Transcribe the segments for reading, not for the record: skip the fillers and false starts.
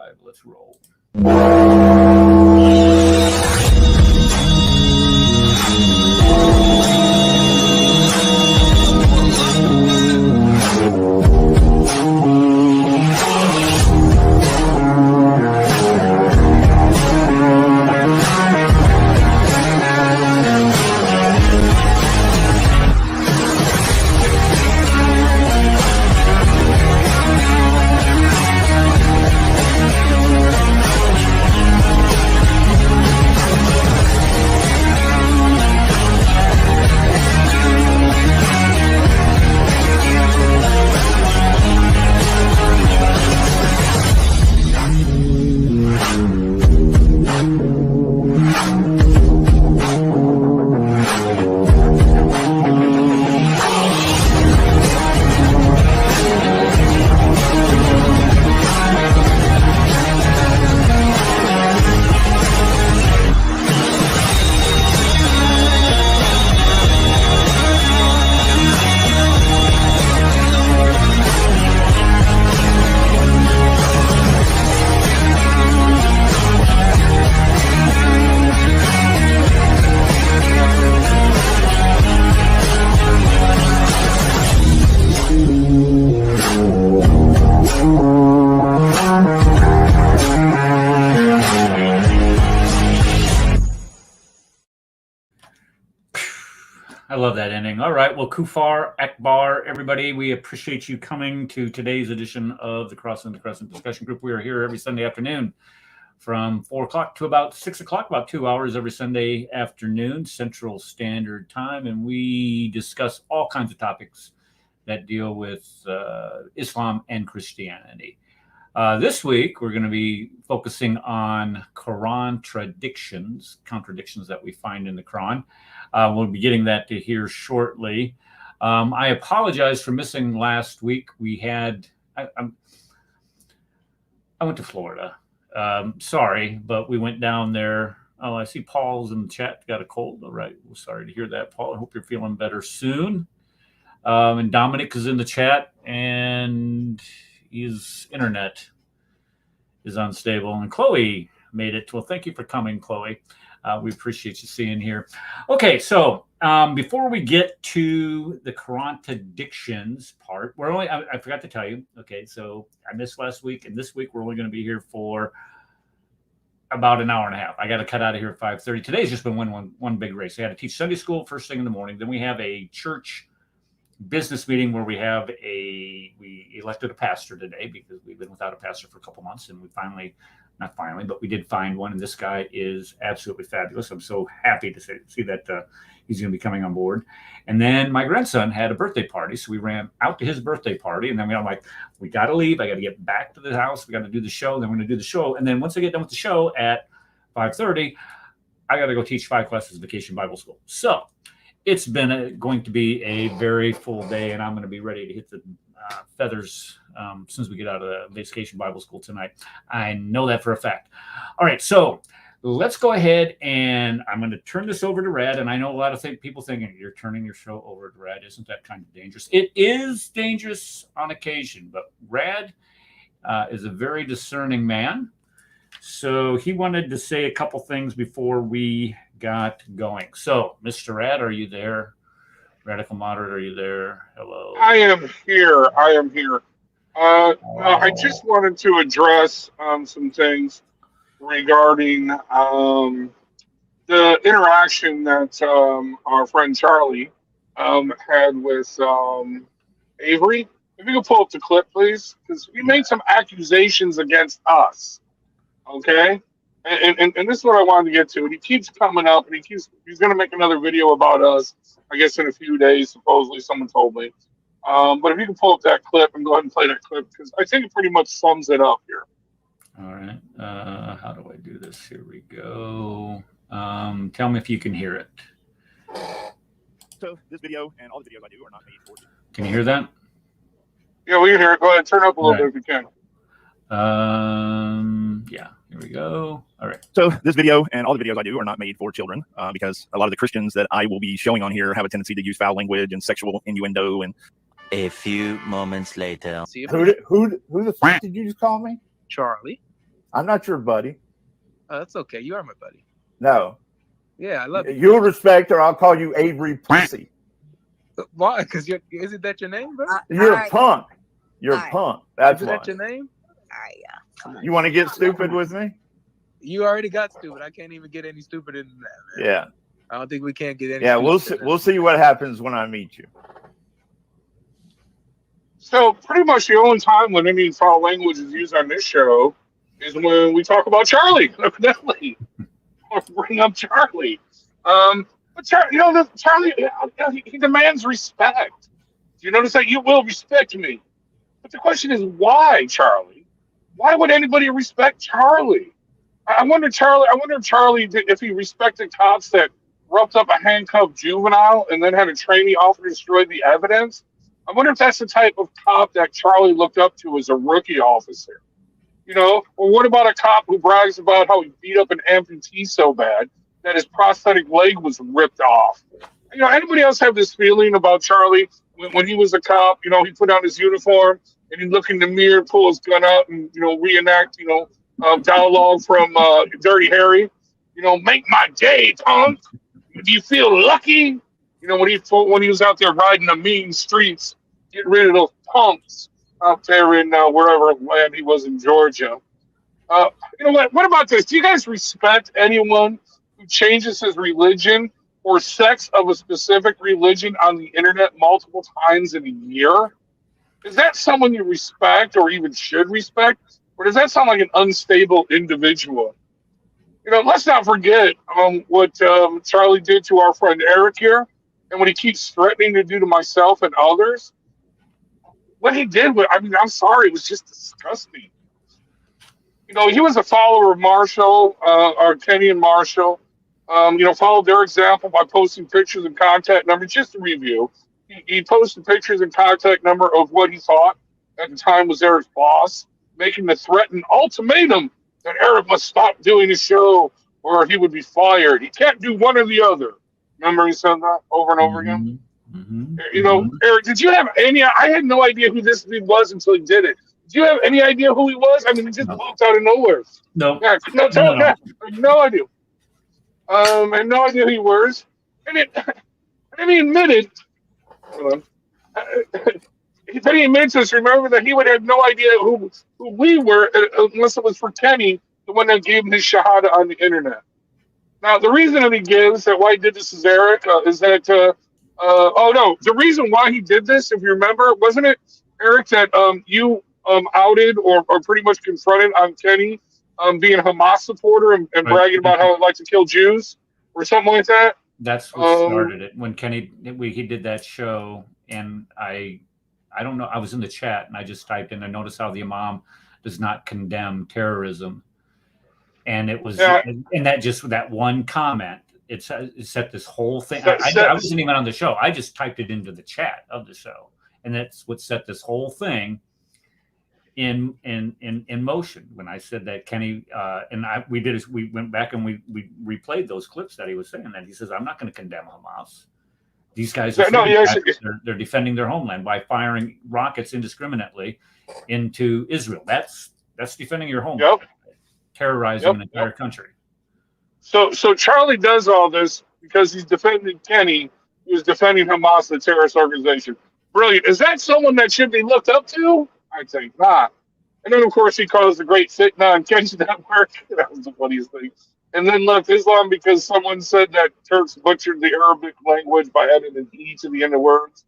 live. Let's roll. I love that ending. All right. Well, Kufar, Akbar, everybody, we appreciate you coming to today's edition of the Crescent discussion group. We are here every Sunday afternoon from 4 o'clock to about 6 o'clock, about 2 hours every Sunday afternoon, Central Standard Time. And we discuss all kinds of topics that deal with Islam and Christianity. This week, we're going to be focusing on Qurantradictions, contradictions that we find in the Quran. We'll be getting that to here shortly. I apologize for missing last week. I went to Florida. Sorry, but we went down there. Oh, I see Paul's in the chat. Got a cold. All right. Well, sorry to hear that, Paul. I hope you're feeling better soon. And Dominic is in the chat, and his internet is unstable. And Chloe made it. Well, thank you for coming, Chloe. We appreciate you seeing here. Okay, so before we get to the Qurantradictions part, I forgot to tell you. Okay, so I missed last week, and this week we're only going to be here for about an hour and a half. I got to cut out of here at 5:30. Today's just been one big race. I had to teach Sunday school first thing in the morning. Then we have a church business meeting where we elected a pastor today because we've been without a pastor for a couple months, and not finally, but we did find one, and this guy is absolutely fabulous. I'm so happy to see that he's going to be coming on board. And then my grandson had a birthday party, so we ran out to his birthday party, and then I'm like, we got to leave. I got to get back to the house. We got to do the show. Then we're going to do the show, and then once I get done with the show at 5:30, I got to go teach 5 classes at Vacation Bible School. So it's been going to be a very full day, and I'm going to be ready to hit the feathers as soon as we get out of the Vacation Bible School tonight. I know that for a fact. All right, so let's go ahead, and I'm going to turn this over to Rad. And I know a lot of people thinking, you're turning your show over to Rad. Isn't that kind of dangerous? It is dangerous on occasion, but Rad is a very discerning man. So he wanted to say a couple things before we got going. So, Mr. Rad, are you there? Radical Moderate, are you there? Hello. I am here. I just wanted to address some things regarding the interaction that our friend Charlie had with Avery. If you could pull up the clip, please, because he made some accusations against us. Okay? And this is what I wanted to get to. And he keeps coming up, and he's going to make another video about us, I guess, in a few days, supposedly, someone told me. But if you can pull up that clip and go ahead and play that clip, because I think it pretty much sums it up here. All right. How do I do this? Here we go. Tell me if you can hear it. So this video and all the videos I do are not made for you. Can you hear that? Yeah, we can hear it. Go ahead, turn up a little bit if you can. Yeah, here we go. All right. So this video and all the videos I do are not made for children because a lot of the Christians that I will be showing on here have a tendency to use foul language and sexual innuendo. And a few moments later, Who the fuck did you just call me? Charlie. I'm not your buddy. Oh, that's okay. You are my buddy. No. Yeah, I love you. You'll respect, or I'll call you Avery Pussy. Why? Because isn't that your name, bro? You're a punk. You're a punk. That's Isn't why. that your name? Come on. You want to get stupid with me? You already got stupid. I can't even get any stupider than that, man. Yeah. I don't think we can get any. Yeah, we'll see. stupider than We'll see what happens when I meet you. So pretty much the only time when any foul language is used on this show is when we talk about Charlie, evidently, or bring up Charlie. But Charlie, he demands respect. Do you notice that? You will respect me. But the question is, why, Charlie? Why would anybody respect Charlie? I wonder if Charlie, if he respected cops that roughed up a handcuffed juvenile and then had a trainee officer destroy the evidence. I wonder if that's the type of cop that Charlie looked up to as a rookie officer. Or what about a cop who brags about how he beat up an amputee so bad that his prosthetic leg was ripped off? Anybody else have this feeling about Charlie when he was a cop? He put on his uniform and he'd look in the mirror, pull his gun out, and reenact dialogue from Dirty Harry. Make my day, punk. Do you feel lucky? When he was out there riding the mean streets, getting rid of those punks out there in wherever land he was in Georgia. What about this? Do you guys respect anyone who changes his religion or sects of a specific religion on the internet multiple times in a year? Is that someone you respect or even should respect? Or does that sound like an unstable individual? Let's not forget what Charlie did to our friend Eric here, and what he keeps threatening to do to myself and others. What he did, I'm sorry, it was just disgusting. He was a follower of Marshall, or Kenny and Marshall. Followed their example by posting pictures and contact numbers. Just to review, he posted pictures and contact number of what he thought at the time was Eric's boss, making the threatened ultimatum that Eric must stop doing his show or he would be fired. He can't do one or the other. Remember he said that over and over again? Mm-hmm. Eric, did you have any? I had no idea who this dude was until he did it. Do you have any idea who he was? He just popped out of nowhere. No. Yeah, no idea. I had no idea who he was. And he admitted, hold on. Then he admits us, remember, that he would have no idea who we were unless it was for Kenny, the one that gave him his shahada on the internet. Now, the reason that he gives that why he did this is Eric is that, the reason why he did this, if you remember, wasn't it, Eric, that you outed or pretty much confronted on Kenny being a Hamas supporter and bragging about how he'd like to kill Jews or something like that? That's what started it. When Kenny, he did that show, and I don't know, I was in the chat and I just typed in, I noticed how the Imam does not condemn terrorism. And it was, and that one comment, it set this whole thing. I wasn't even on the show. I just typed it into the chat of the show. And that's what set this whole thing in motion. When I said that Kenny, we went back and we replayed those clips that he was saying that. He says, I'm not going to condemn Hamas. These guys are they're defending their homeland by firing rockets indiscriminately into Israel. That's defending your homeland, terrorizing an entire country. So Charlie does all this because he's defending Kenny, who's defending Hamas, the terrorist organization. Brilliant. Is that someone that should be looked up to? I think not. And then, of course, he calls the Great Fitna on Kenny's network. That was the funniest thing. And then left Islam because someone said that Turks butchered the Arabic language by adding an E to the end of words.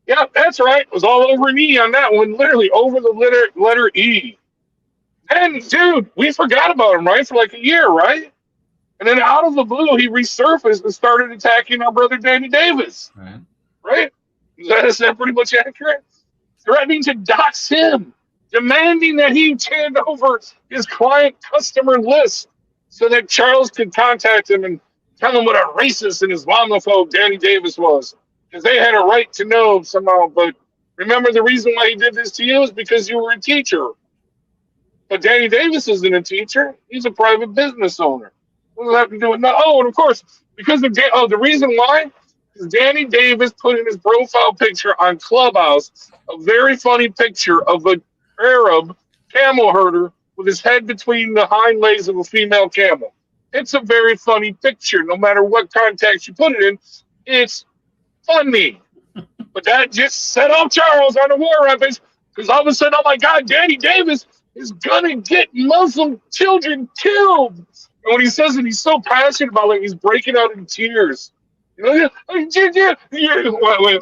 Yeah, that's right. It was all over an E on that one, literally over the letter E. And, dude, we forgot about him, right, for like a year, right? And then out of the blue, he resurfaced and started attacking our brother Danny Davis. Right? Is that pretty much accurate? Threatening to dox him, demanding that he hand over his client customer list so that Charles could contact him and tell him what a racist and Islamophobe Danny Davis was. Because they had a right to know somehow. But remember, the reason why he did this to you is because you were a teacher. But Danny Davis isn't a teacher. He's a private business owner. What does that have to do with that? Oh, and of course, because of the reason why is Danny Davis put in his profile picture on Clubhouse a very funny picture of an Arab camel herder with his head between the hind legs of a female camel. It's a very funny picture. No matter what context you put it in, it's funny. But that just set off Charles on the war rampage because all of a sudden, oh my God, Danny Davis is gonna get Muslim children killed. And when he says it, he's so passionate about it, he's breaking out in tears. You know, wait,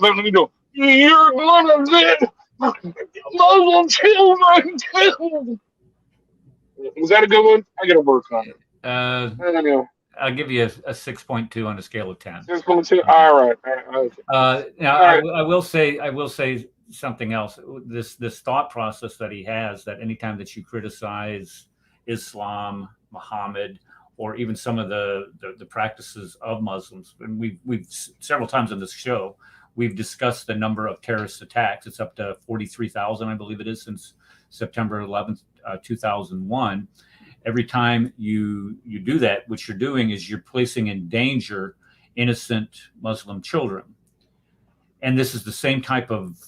let me do it. You're gonna get Muslim children killed. Was that a good one? I gotta work on it. I don't know. I'll give you a 6.2 on a scale of 10. 6.2. All right. Now, All right. I will say something else. This thought process that he has, that anytime that you criticize Islam, Muhammad, or even some of the practices of Muslims, and we've several times on this show, we've discussed the number of terrorist attacks. It's up to 43,000, I believe it is, since September 11th, 2001. Every time you do that, what you're doing is you're placing in danger innocent Muslim children. And this is the same type of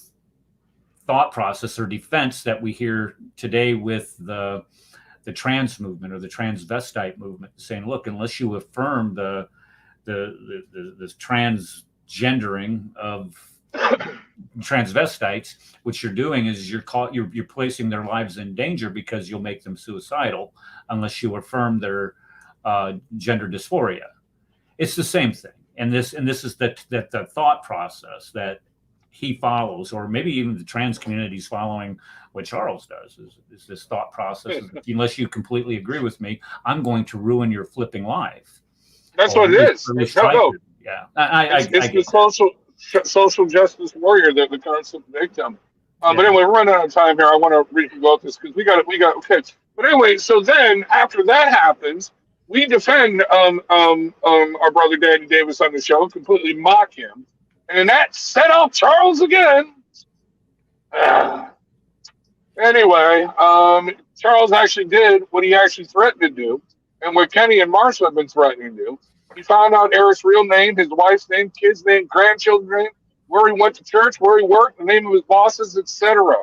thought process or defense that we hear today with the trans movement or the transvestite movement, saying, look, unless you affirm the transgendering of transvestites, what you're doing is you're placing their lives in danger because you'll make them suicidal unless you affirm their gender dysphoria. It's the same thing, and this is the thought process that he follows, or maybe even the trans community is following what Charles does. Is this thought process? Unless you completely agree with me, I'm going to ruin your flipping life. That's what it is. Yeah, it's the social justice warrior, the constant victim. But anyway, we're running out of time here. I want to re-go this because we got okay. But anyway, so then after that happens, we defend our brother Danny Davis on the show, completely mock him, and that set off Charles again. Anyway, Charles actually did what he actually threatened to do, and what Kenny and Marshall have been threatening to do. He found out Eric's real name, his wife's name, kids' name, grandchildren's name, where he went to church, where he worked, the name of his bosses, etc.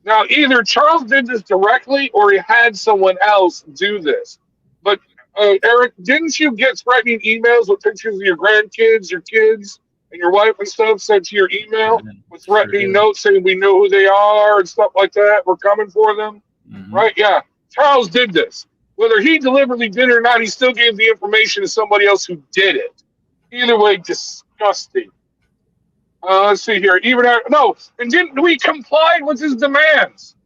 Now, either Charles did this directly or he had someone else do this. But, Eric, didn't you get threatening emails with pictures of your grandkids, your kids, and your wife and stuff sent to your email with threatening notes saying we know who they are and stuff like that? We're coming for them. Mm-hmm. Right? Yeah. Charles did this. Whether he deliberately did it or not, he still gave the information to somebody else who did it. Either way, disgusting. Let's see here. And didn't we complied with his demands?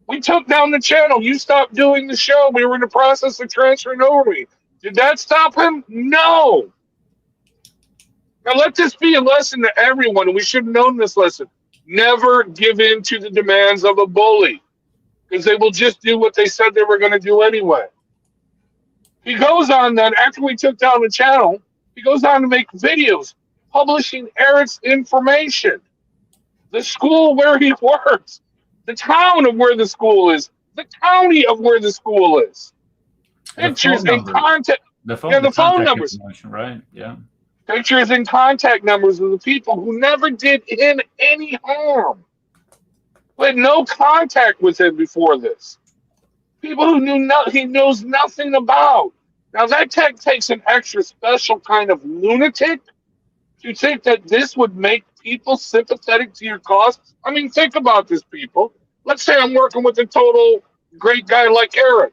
We took down the channel. You stopped doing the show. We were in the process of transferring over me. Did that stop him? No. Now let this be a lesson to everyone. We should have known this lesson. Never give in to the demands of a bully, because they will just do what they said they were going to do anyway. He goes on then, after we took down the channel, he goes on to make videos publishing Eric's information, the school where he works, the town of where the school is, the county of where the school is, pictures and contact. The phone numbers, right? Yeah. Pictures and contact numbers of the people who never did him any harm, who had no contact with him before this. People who he knows nothing about. Now that takes an extra special kind of lunatic to think that this would make people sympathetic to your cause. I mean, think about this, people. Let's say I'm working with a total great guy like Eric,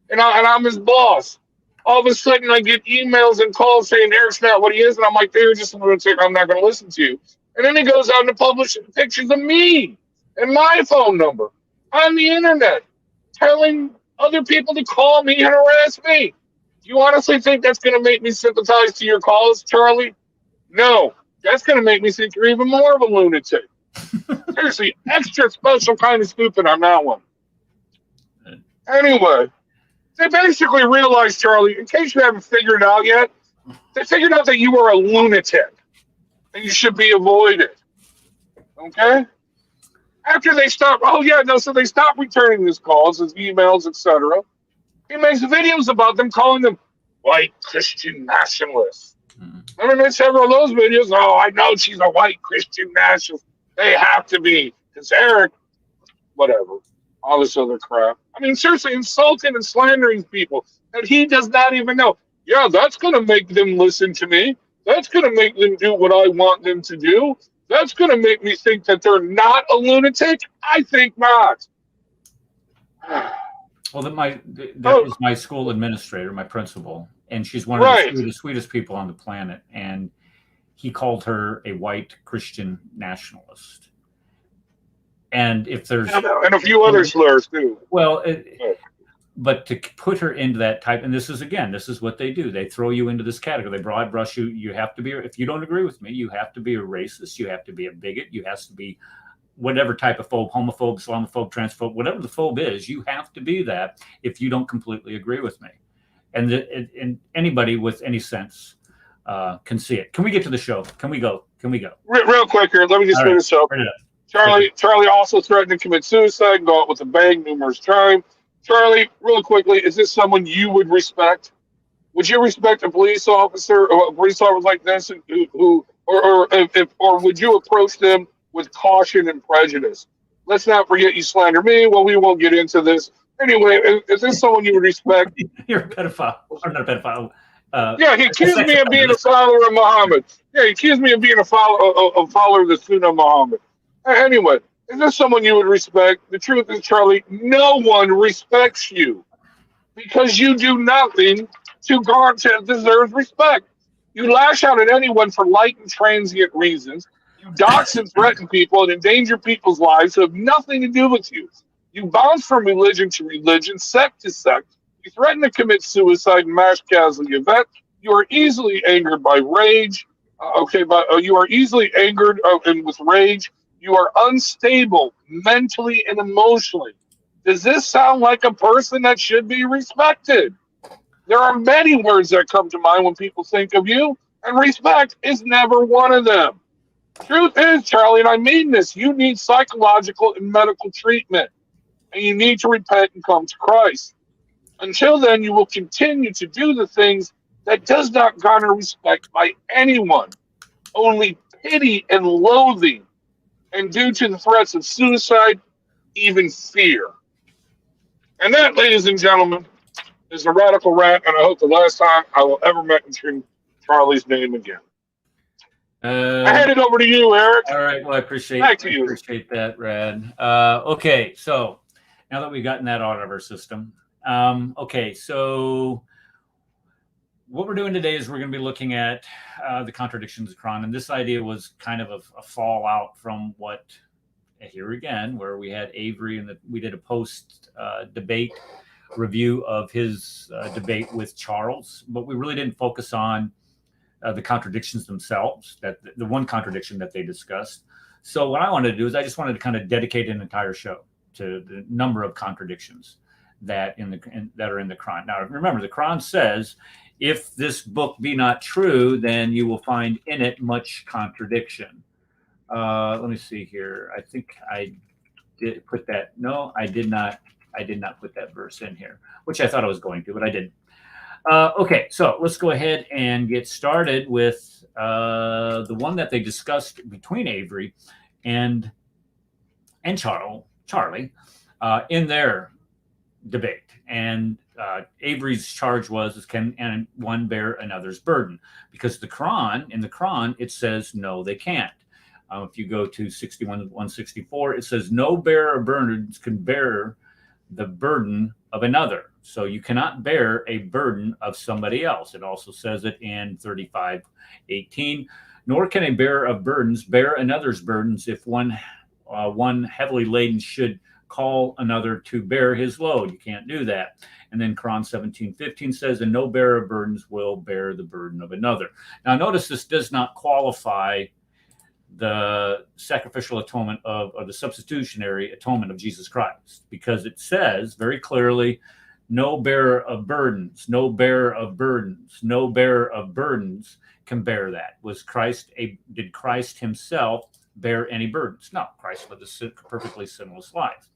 and I'm his boss. All of a sudden, I get emails and calls saying Eric's not what he is, and I'm like, they're just a lunatic. I'm not going to listen to you. And then he goes on to publish pictures of me and my phone number on the internet, telling other people to call me and harass me. Do you honestly think that's going to make me sympathize to your cause, Charlie? No. That's going to make me think you're even more of a lunatic. Seriously, extra special kind of stupid on that one. Anyway, they basically realized, Charlie, in case you haven't figured it out yet, they figured out that you were a lunatic and you should be avoided. Okay? After they stopped, so they stopped returning his calls, his emails, etc. He makes videos about them, calling them white Christian nationalists. I mean, several of those videos. Oh, I know she's a white Christian nationalist. They have to be, because Eric, whatever, all this other crap. I mean, seriously, insulting and slandering people that he does not even know. Yeah, that's going to make them listen to me. That's going to make them do what I want them to do. That's going to make me think that they're not a lunatic. I think not. Well, that Oh, was my school administrator, my principal, and she's one of right. the sweetest people on the planet. And he called her a white Christian nationalist. And if there's And a few other slurs too. well, but to put her into that type, and this is what they do. They throw you into this category. They broad brush you. You have to be, if you don't agree with me, you have to be a racist. You have to be a bigot. You have to be whatever type of phobe, homophobe, Islamophobe, transphobe, whatever the phobe is. You have to be that if you don't completely agree with me. And anybody with any sense can see it. Can we get to the show? Can we go? Real quick here. Let me just finish up. Charlie also threatened to commit suicide and go out with a bang numerous times. Charlie, real quickly, is this someone you would respect? Would you respect a police officer or a police officer like this, or would you approach them with caution and prejudice? Let's not forget you slander me. Well, we won't get into this anyway. Is this someone you would respect? You're a pedophile, or not a pedophile? Yeah, he accused me of being a follower of Muhammad. Yeah, he accused me of being a follower of the Sunnah of Muhammad. Anyway, is this someone you would respect? The truth is, Charlie, no one respects you because you do nothing to deserve respect. You lash out at anyone for light and transient reasons. You dox and threaten people and endanger people's lives who have nothing to do with you. You bounce from religion to religion, sect to sect. You threaten to commit suicide and mass casualty event. You are easily angered by rage. You are easily angered and with rage. You are unstable mentally and emotionally. Does this sound like a person that should be respected? There are many words that come to mind when people think of you, and respect is never one of them. Truth is, Charlie, and I mean this, you need psychological and medical treatment, and you need to repent and come to Christ. Until then, you will continue to do the things that does not garner respect by anyone, only pity and loathing, and due to the threats of suicide, even fear. And that, ladies and gentlemen, is a radical rant, and I hope the last time I will ever mention Charlie's name again. I hand it over to you, Eric. All right. Well, I appreciate that, Rad. Okay, so now that we've gotten that out of our system, so what we're doing today is we're going to be looking at the contradictions of Quran, and this idea was kind of a fallout from what here again, where we had Avery and we did a post debate review of his debate with Charles, but we really didn't focus on the contradictions themselves, that the one contradiction that they discussed. So what I wanted to do is I just wanted to kind of dedicate an entire show to the number of contradictions that are in the Quran. Now, remember, the Quran says, if this book be not true, then you will find in it much contradiction. Let me see here. I think I did put that. No, I did not. I did not put that verse in here, which I thought I was going to, but I didn't. Okay, so let's go ahead and get started with the one that they discussed between Avery and Charlie in their debate. And Avery's charge was, can one bear another's burden? Because in the Quran, it says, no, they can't. If you go to 61:164, it says, no bearer of burdens can bear the burden of another. So you cannot bear a burden of somebody else. It also says it in 35:18, nor can a bearer of burdens bear another's burdens if one heavily laden should call another to bear his load. You can't do that. And then Quran 17:15 says, and no bearer of burdens will bear the burden of another. Now notice this does not qualify the sacrificial atonement or the substitutionary atonement of Jesus Christ, because it says very clearly, no bearer of burdens, no bearer of burdens, no bearer of burdens can bear that. Did Christ himself bear any burdens? No, Christ lived a perfectly sinless life.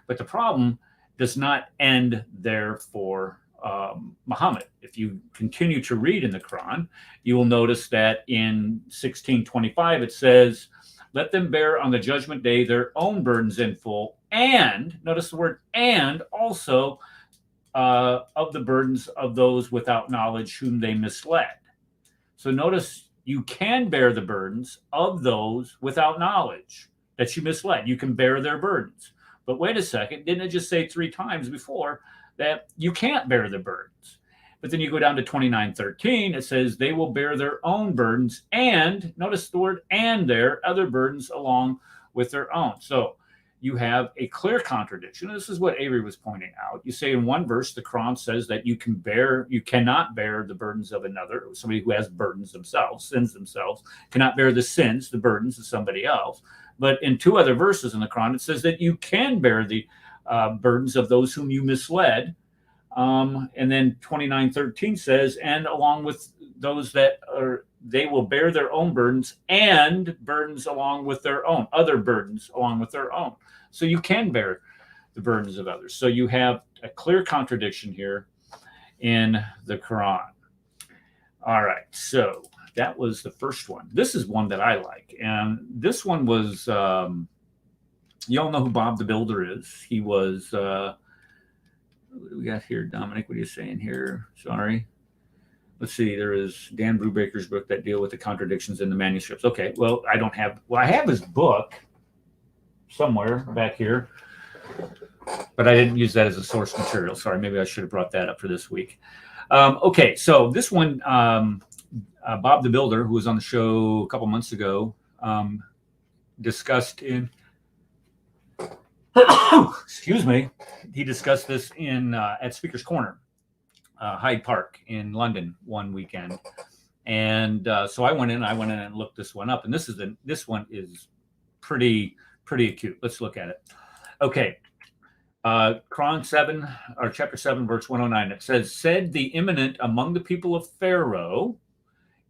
But the problem does not end there for Muhammad. If you continue to read in the Quran, you will notice that in 16:25 it says, let them bear on the judgment day their own burdens in full, and notice the word and also of the burdens of those without knowledge whom they misled. So notice you can bear the burdens of those without knowledge that you misled. You can bear their burdens. But wait a second, didn't it just say 3 times before that you can't bear the burdens? But then you go down to 29:13, it says they will bear their own burdens and, notice the word and there, other burdens along with their own. So you have a clear contradiction. This is what Avery was pointing out. You say in one verse, the Quran says that you cannot bear the burdens of another. Somebody who has burdens themselves, sins themselves, cannot bear the burdens of somebody else. But in 2 other verses in the Quran, it says that you can bear the burdens of those whom you misled. And then 29:13 says, and along with those that are, they will bear their own burdens and burdens along with their own, other burdens along with their own. So you can bear the burdens of others. So you have a clear contradiction here in the Quran. All right, so that was the first one. This is one that I like. And this one was, you all know who Bob the Builder is. He was, what do we got here, Dominic? What are you saying here? Sorry. Let's see. There is Dan Brubaker's book that deal with the contradictions in the manuscripts. Okay. Well, I have his book somewhere back here, but I didn't use that as a source material. Sorry. Maybe I should have brought that up for this week. Okay. So this one, Bob the Builder, who was on the show a couple months ago, discussed in, excuse me, he discussed this in at Speaker's Corner, Hyde Park in London one weekend, and so I went in and looked this one up, and this one is pretty acute. Let's look at it. Okay, Quran 7 or chapter 7 verse 109. It says, "Said the eminent among the people of Pharaoh,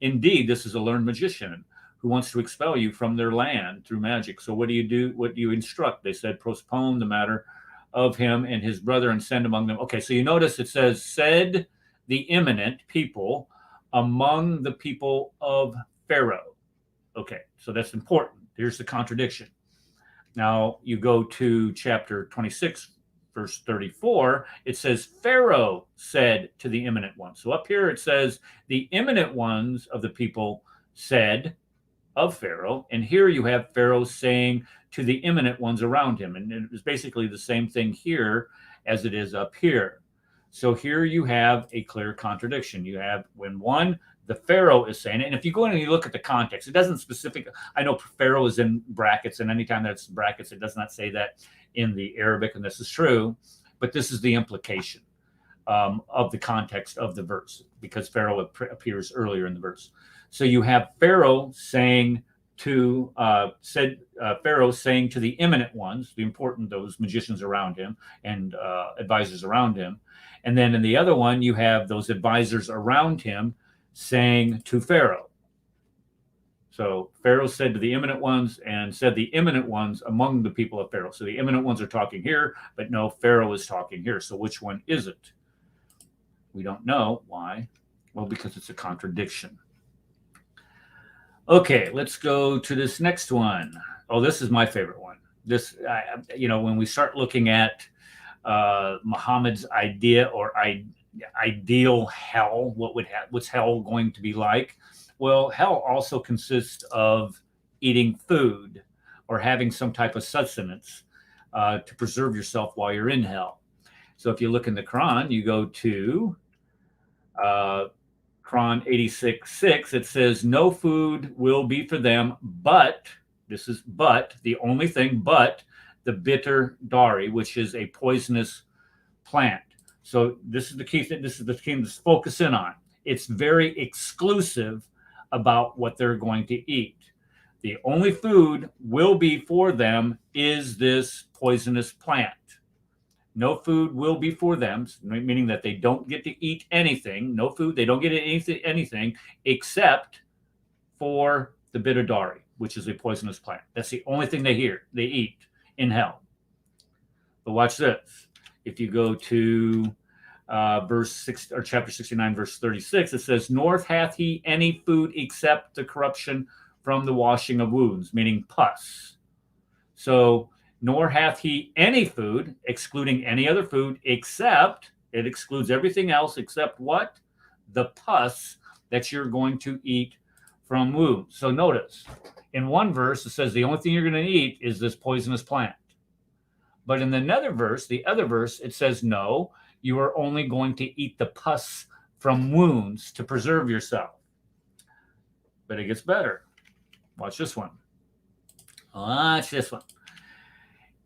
indeed, this is a learned magician who wants to expel you from their land through magic. So what do you do? What do you instruct?" They said, "Postpone the matter of him and his brother and send among them." Okay, so you notice it says, "Said the eminent people among the people of Pharaoh." Okay, so that's important. Here's the contradiction. Now you go to chapter 26, verse 34. It says, "Pharaoh said to the eminent ones." So up here it says, "The eminent ones of the people said," of Pharaoh, and here you have Pharaoh saying to the eminent ones around him, and it was basically the same thing here as it is up here. So here you have a clear contradiction. You have when one, the Pharaoh is saying it, and if you go in and you look at the context, it doesn't specific. I know Pharaoh is in brackets, and anytime that's brackets, it does not say that in the Arabic, and this is true, but this is the implication of the context of the verse, because Pharaoh appears earlier in the verse. So you have Pharaoh saying to Pharaoh saying to the eminent ones, the important, those magicians around him and advisors around him, and then in the other one you have those advisors around him saying to Pharaoh. So Pharaoh said to the eminent ones and said the eminent ones among the people of Pharaoh. So the eminent ones are talking here, but no, Pharaoh is talking here. So which one is it? We don't know. Why? Well, because it's a contradiction. Okay, let's go to this next one. Oh, this is my favorite one. This, when we start looking at Muhammad's idea or ideal hell, what's hell going to be like? Well, hell also consists of eating food or having some type of sustenance to preserve yourself while you're in hell. So if you look in the Quran, you go to Quran 86:6, it says, "No food will be for them, but," this is but, the only thing, "but the bitter dari, which is a poisonous plant." So this is the key thing. This is the key to focus in on. It's very exclusive about what they're going to eat. The only food will be for them is this poisonous plant. No food will be for them, meaning that they don't get to eat anything. No food, they don't get anything except for the bitter dari, which is a poisonous plant. That's the only thing they eat in hell. But watch this. If you go to verse 6 or chapter 69, verse 36, it says, "Nor hath he any food except the corruption from the washing of wounds," meaning pus. So nor hath he any food, excluding any other food, except it excludes everything else except what? The pus that you're going to eat from wounds. So notice, in one verse, it says the only thing you're going to eat is this poisonous plant. But in another verse, the other verse, it says, no, you are only going to eat the pus from wounds to preserve yourself. But it gets better. Watch this one. Watch this one.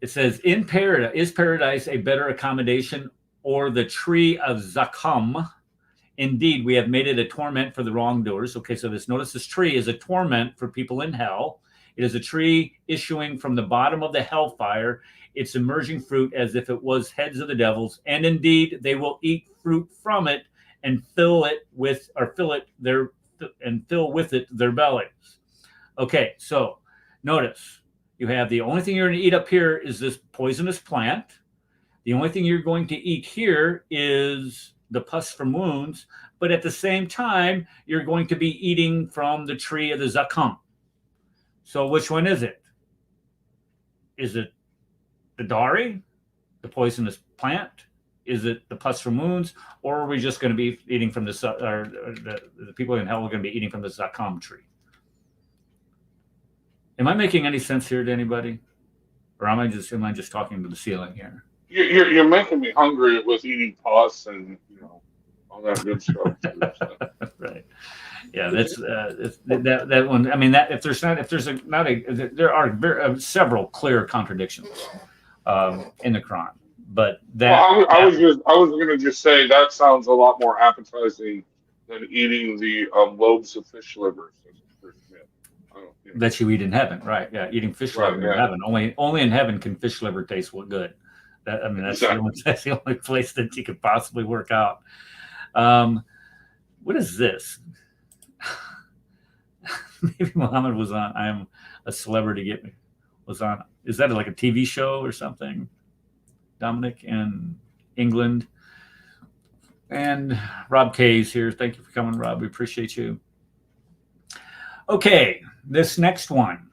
It says, in paradise, is paradise a better accommodation, or the tree of Zakum? Indeed, we have made it a torment for the wrongdoers. Okay, so notice this tree is a torment for people in hell. It is a tree issuing from the bottom of the hellfire, its emerging fruit as if it was heads of the devils. And indeed, they will eat fruit from it and fill with it their bellies. Okay, so notice you have the only thing you're going to eat up here is this poisonous plant. The only thing you're going to eat here is the pus from wounds, but at the same time, you're going to be eating from the tree of the Zakum. So which one is it? Is it the Dari, the poisonous plant? Is it the pus from wounds? Or are we just going to be eating from the people in hell are going to be eating from the Zakum tree? Am I making any sense here to anybody? Or am I just talking to the ceiling here? You're making me hungry with eating pus and all that good stuff. Right. Yeah, that's that one. I mean, that if there's there are several clear contradictions in the Quran, but I was going to just say that sounds a lot more appetizing than eating the lobes of fish livers. That you eat in heaven, right? Yeah, eating fish liver in heaven. Only in heaven can fish liver taste good. That's the only place that you could possibly work out. What is this? Maybe Muhammad was on I'm a Celebrity was on. Is that like a TV show or something? Dominic in England. And Rob K's here. Thank you for coming, Rob. We appreciate you. Okay, this next one.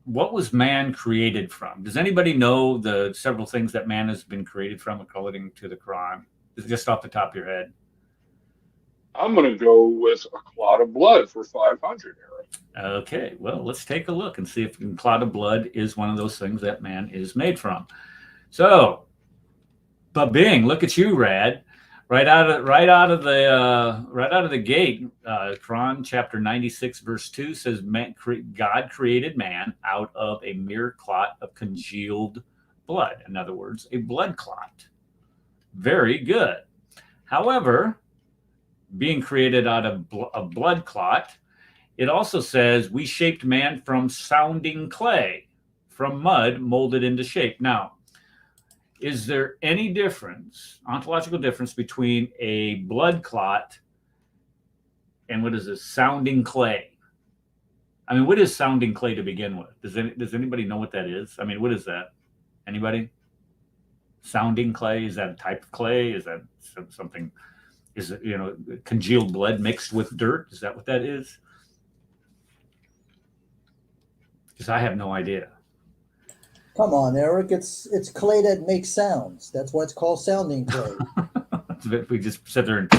What was man created from? Does anybody know the several things that man has been created from according to the Quran? Just off the top of your head. I'm going to go with a clot of blood for 500, Eric. Okay, well, let's take a look and see if a clot of blood is one of those things that man is made from. So, but Bing, look at you, Rad. Right out of the gate, Quran chapter 96 verse 2 says, God created man out of a mere clot of congealed blood. In other words, a blood clot. Very good. However, being created out of a blood clot, it also says we shaped man from sounding clay, from mud molded into shape. Now, is there any ontological difference between a blood clot and what is this, sounding clay? I mean, what is sounding clay to begin with? Does anybody know what that is? I mean, what is that? Anybody? Sounding clay, is that a type of clay? Is that something, is it, congealed blood mixed with dirt? Is that what that is? Because I have no idea. Come on, Eric. It's clay that makes sounds. That's why it's called sounding clay. If we just sit there and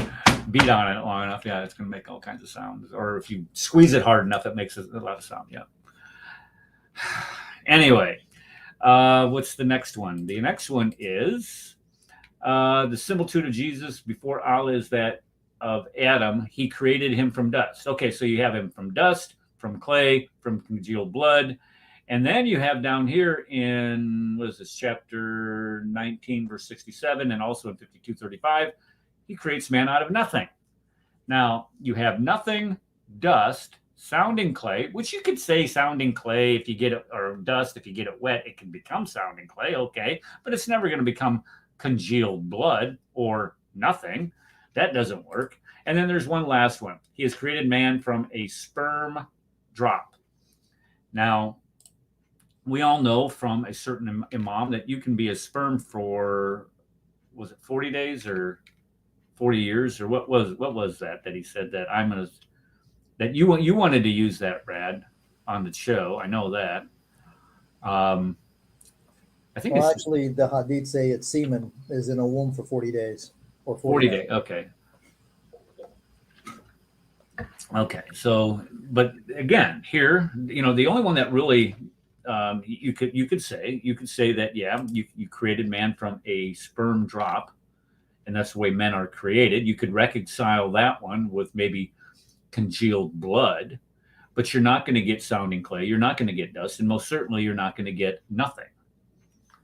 beat on it long enough, yeah, it's going to make all kinds of sounds. Or if you squeeze it hard enough, it makes a lot of sound. Yeah. Anyway, what's the next one? The next one is the similitude of Jesus before Allah is that of Adam. He created him from dust. Okay, so you have him from dust, from clay, from congealed blood. And then you have down here in, what is this, chapter 19, verse 67, and also in 52:35, he creates man out of nothing. Now, you have nothing, dust, sounding clay, which you could say sounding clay if you get it, or dust, if you get it wet, it can become sounding clay, okay, but it's never going to become congealed blood or nothing. That doesn't work. And then there's one last one. He has created man from a sperm drop. Now, we all know from a certain imam that you can be a sperm for, was it 40 days or 40 years or what was that he said that that you wanted to use that, Brad, on the show. I know that. I think Well, it's actually, the hadith say its semen is in a womb for 40 days or 40 40 days. Okay. Okay. So, but again, here, the only one that really you could say that you created man from a sperm drop, and that's the way men are created. You could reconcile that one with maybe congealed blood, but you're not going to get sounding clay. You're not going to get dust, and most certainly you're not going to get nothing.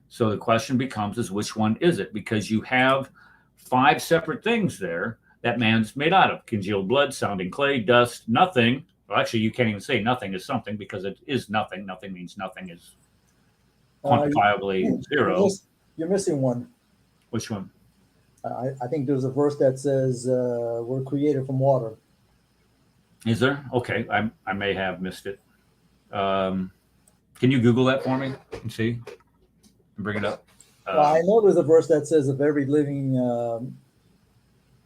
So the question becomes: is which one is it? Because you have 5 separate things there that man's made out of: congealed blood, sounding clay, dust, nothing. Well, actually, you can't even say nothing is something because it is nothing. Nothing means nothing is quantifiably zero. You're missing one. Which one? I think there's a verse that says we're created from water. Is there? Okay, I may have missed it. Can you Google that for me and see? And bring it up. Well, I know there's a verse that says of every living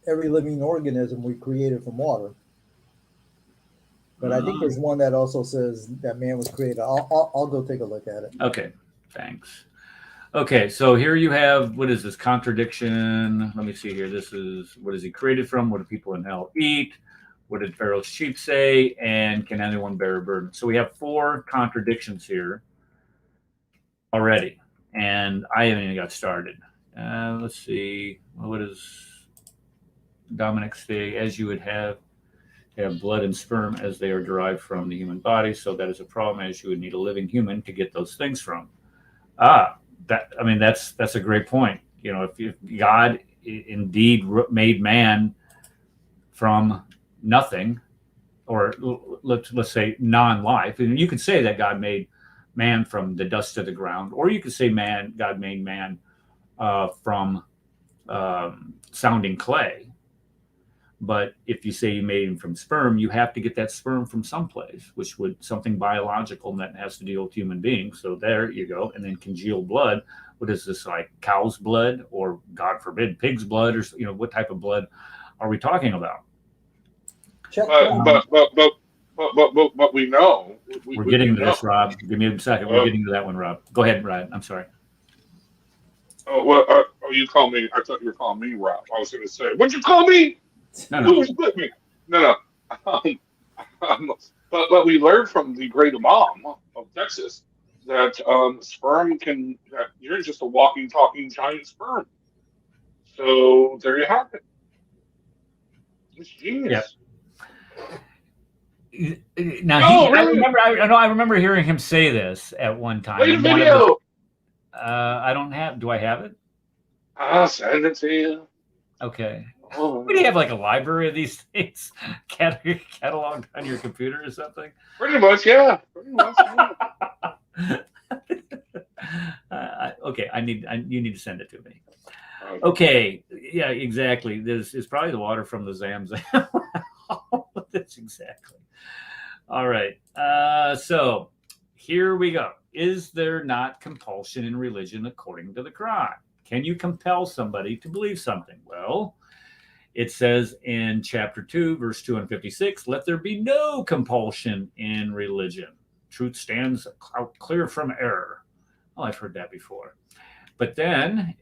organism we created from water. But I think there's one that also says that man was created. I'll go take a look at it. Okay, thanks. Okay, so here you have, what is this contradiction? Let me see here. This is, what is he created from? What do people in hell eat? What did Pharaoh's sheep say? And can anyone bear a burden? So we have 4 contradictions here already, and I haven't even got started. Let's see. What does Dominic say? As you would have blood and sperm as they are derived from the human body, so that is a problem, as you would need a living human to get those things from. That's a great point. If God indeed made man from nothing, or let's say non-life, and you could say that God made man from the dust of the ground, or you could say God made man from sounding clay. But if you say you made him from sperm, you have to get that sperm from someplace, which would something biological, and that has to deal with human beings. So there you go. And then congealed blood. What is this, like cow's blood, or God forbid pig's blood, or what type of blood are we talking about? But we know we're getting to this, Rob. Give me a second. We're getting to that one, Rob. Go ahead, Ryan. I'm sorry. Oh well, you call me? I thought you were calling me Rob. I was going to say, what'd you call me? No. Split me. No. But we learned from the great Imam of Texas that sperm that you're just a walking, talking giant sperm. So there you have it. It's genius. Yeah. Now, really? I remember hearing him say this at one time. Play the video. I don't have. Do I have it? I'll send it to you. Okay. Oh. What do you have, like a library of these things cataloged on your computer or something? Pretty much, yeah. Okay, you need to send it to me. Okay, yeah, exactly. This is probably the water from the Zamzam. That's exactly. All right. So here we go. Is there not compulsion in religion according to the Quran? Can you compel somebody to believe something? Well, it says in chapter 2, verse 256, let there be no compulsion in religion. Truth stands out clear from error. Oh, I've heard that before. But then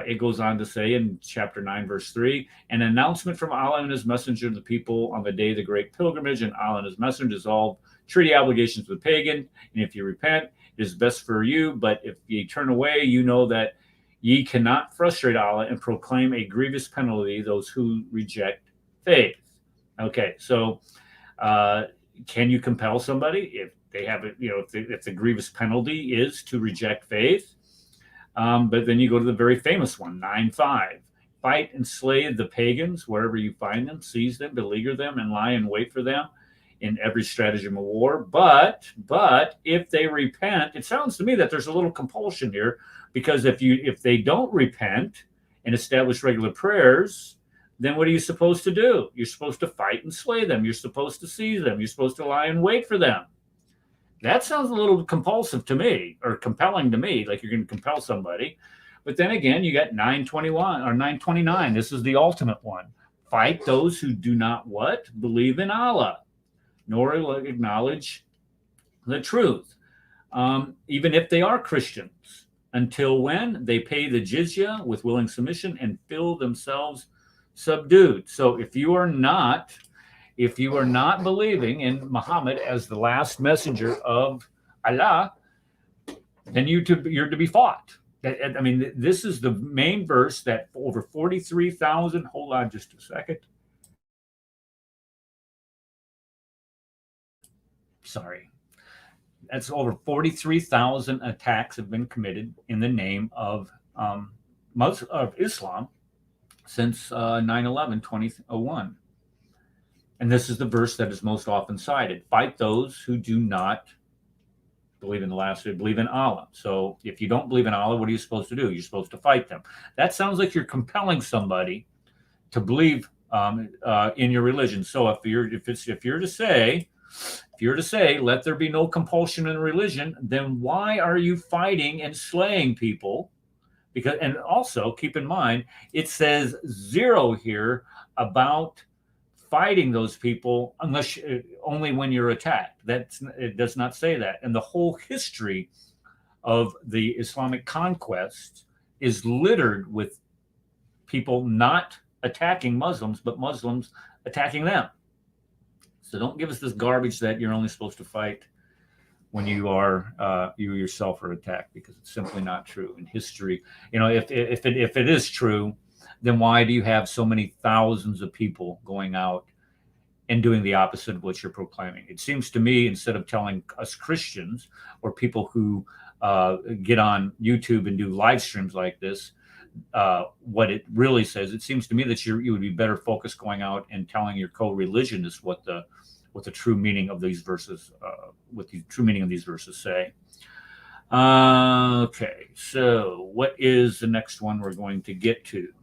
it goes on to say in chapter 9, verse 3, an announcement from Allah and his messenger to the people on the day of the great pilgrimage, and Allah and his messenger dissolve treaty obligations with the pagan. And if you repent, it is best for you. But if ye turn away, you know that ye cannot frustrate Allah and proclaim a grievous penalty those who reject faith. Okay, so can you compel somebody if they have it? If the grievous penalty is to reject faith? But then you go to the very famous one, 9:5. Fight and slay the pagans wherever you find them, seize them, beleaguer them, and lie in wait for them in every stratagem of war. But if they repent, it sounds to me that there's a little compulsion here, because if they don't repent and establish regular prayers, then what are you supposed to do? You're supposed to fight and slay them. You're supposed to seize them. You're supposed to lie in wait for them. That sounds a little compulsive to me, or compelling to me, like you're going to compel somebody. But then again, you got 9:21 or 9:29. This is the ultimate one. Fight those who do not what? Believe in Allah, nor acknowledge the truth. Even if they are Christians. until when? They pay the jizya with willing submission and feel themselves subdued. So if you are not believing in Muhammad as the last messenger of Allah, then you're to be fought. I mean, this is the main verse that over 43,000. Hold on just a second. Sorry. That's over 43,000 attacks have been committed in the name of Islam since 9/11, 2001. And this is the verse that is most often cited. Fight those who do not believe in the last, who believe in Allah. So if you don't believe in Allah, what are you supposed to do? You're supposed to fight them. That sounds like you're compelling somebody to believe in your religion. So if you're to say, let there be no compulsion in religion, then why are you fighting and slaying people? Because, and also keep in mind, it says 0 here about fighting those people unless only when you're attacked. It does not say that. And the whole history of the Islamic conquest is littered with people not attacking Muslims, but Muslims attacking them. So don't give us this garbage that you're only supposed to fight when you yourself are attacked, because it's simply not true in history. If it is true, then why do you have so many thousands of people going out and doing the opposite of what you're proclaiming? It seems to me, instead of telling us Christians or people who get on YouTube and do live streams like this, what it really says, it seems to me that you would be better focused going out and telling your co-religionists what the true meaning of these verses, say. Okay, so what is the next one we're going to get to?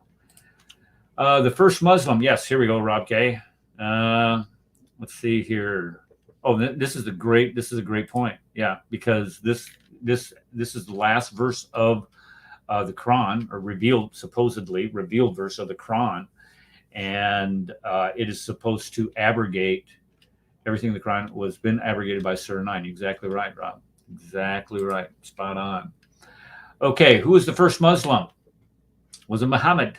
The first Muslim. Yes, here we go, Rob K. Let's see here. Oh, this is a great point. Yeah, because this is the last verse of the Quran, or supposedly revealed verse of the Quran, and it is supposed to abrogate everything in the Quran was been abrogated by Surah 9. Exactly right, Rob. Exactly right. Spot on. Okay, who was the first Muslim? Was it Muhammad?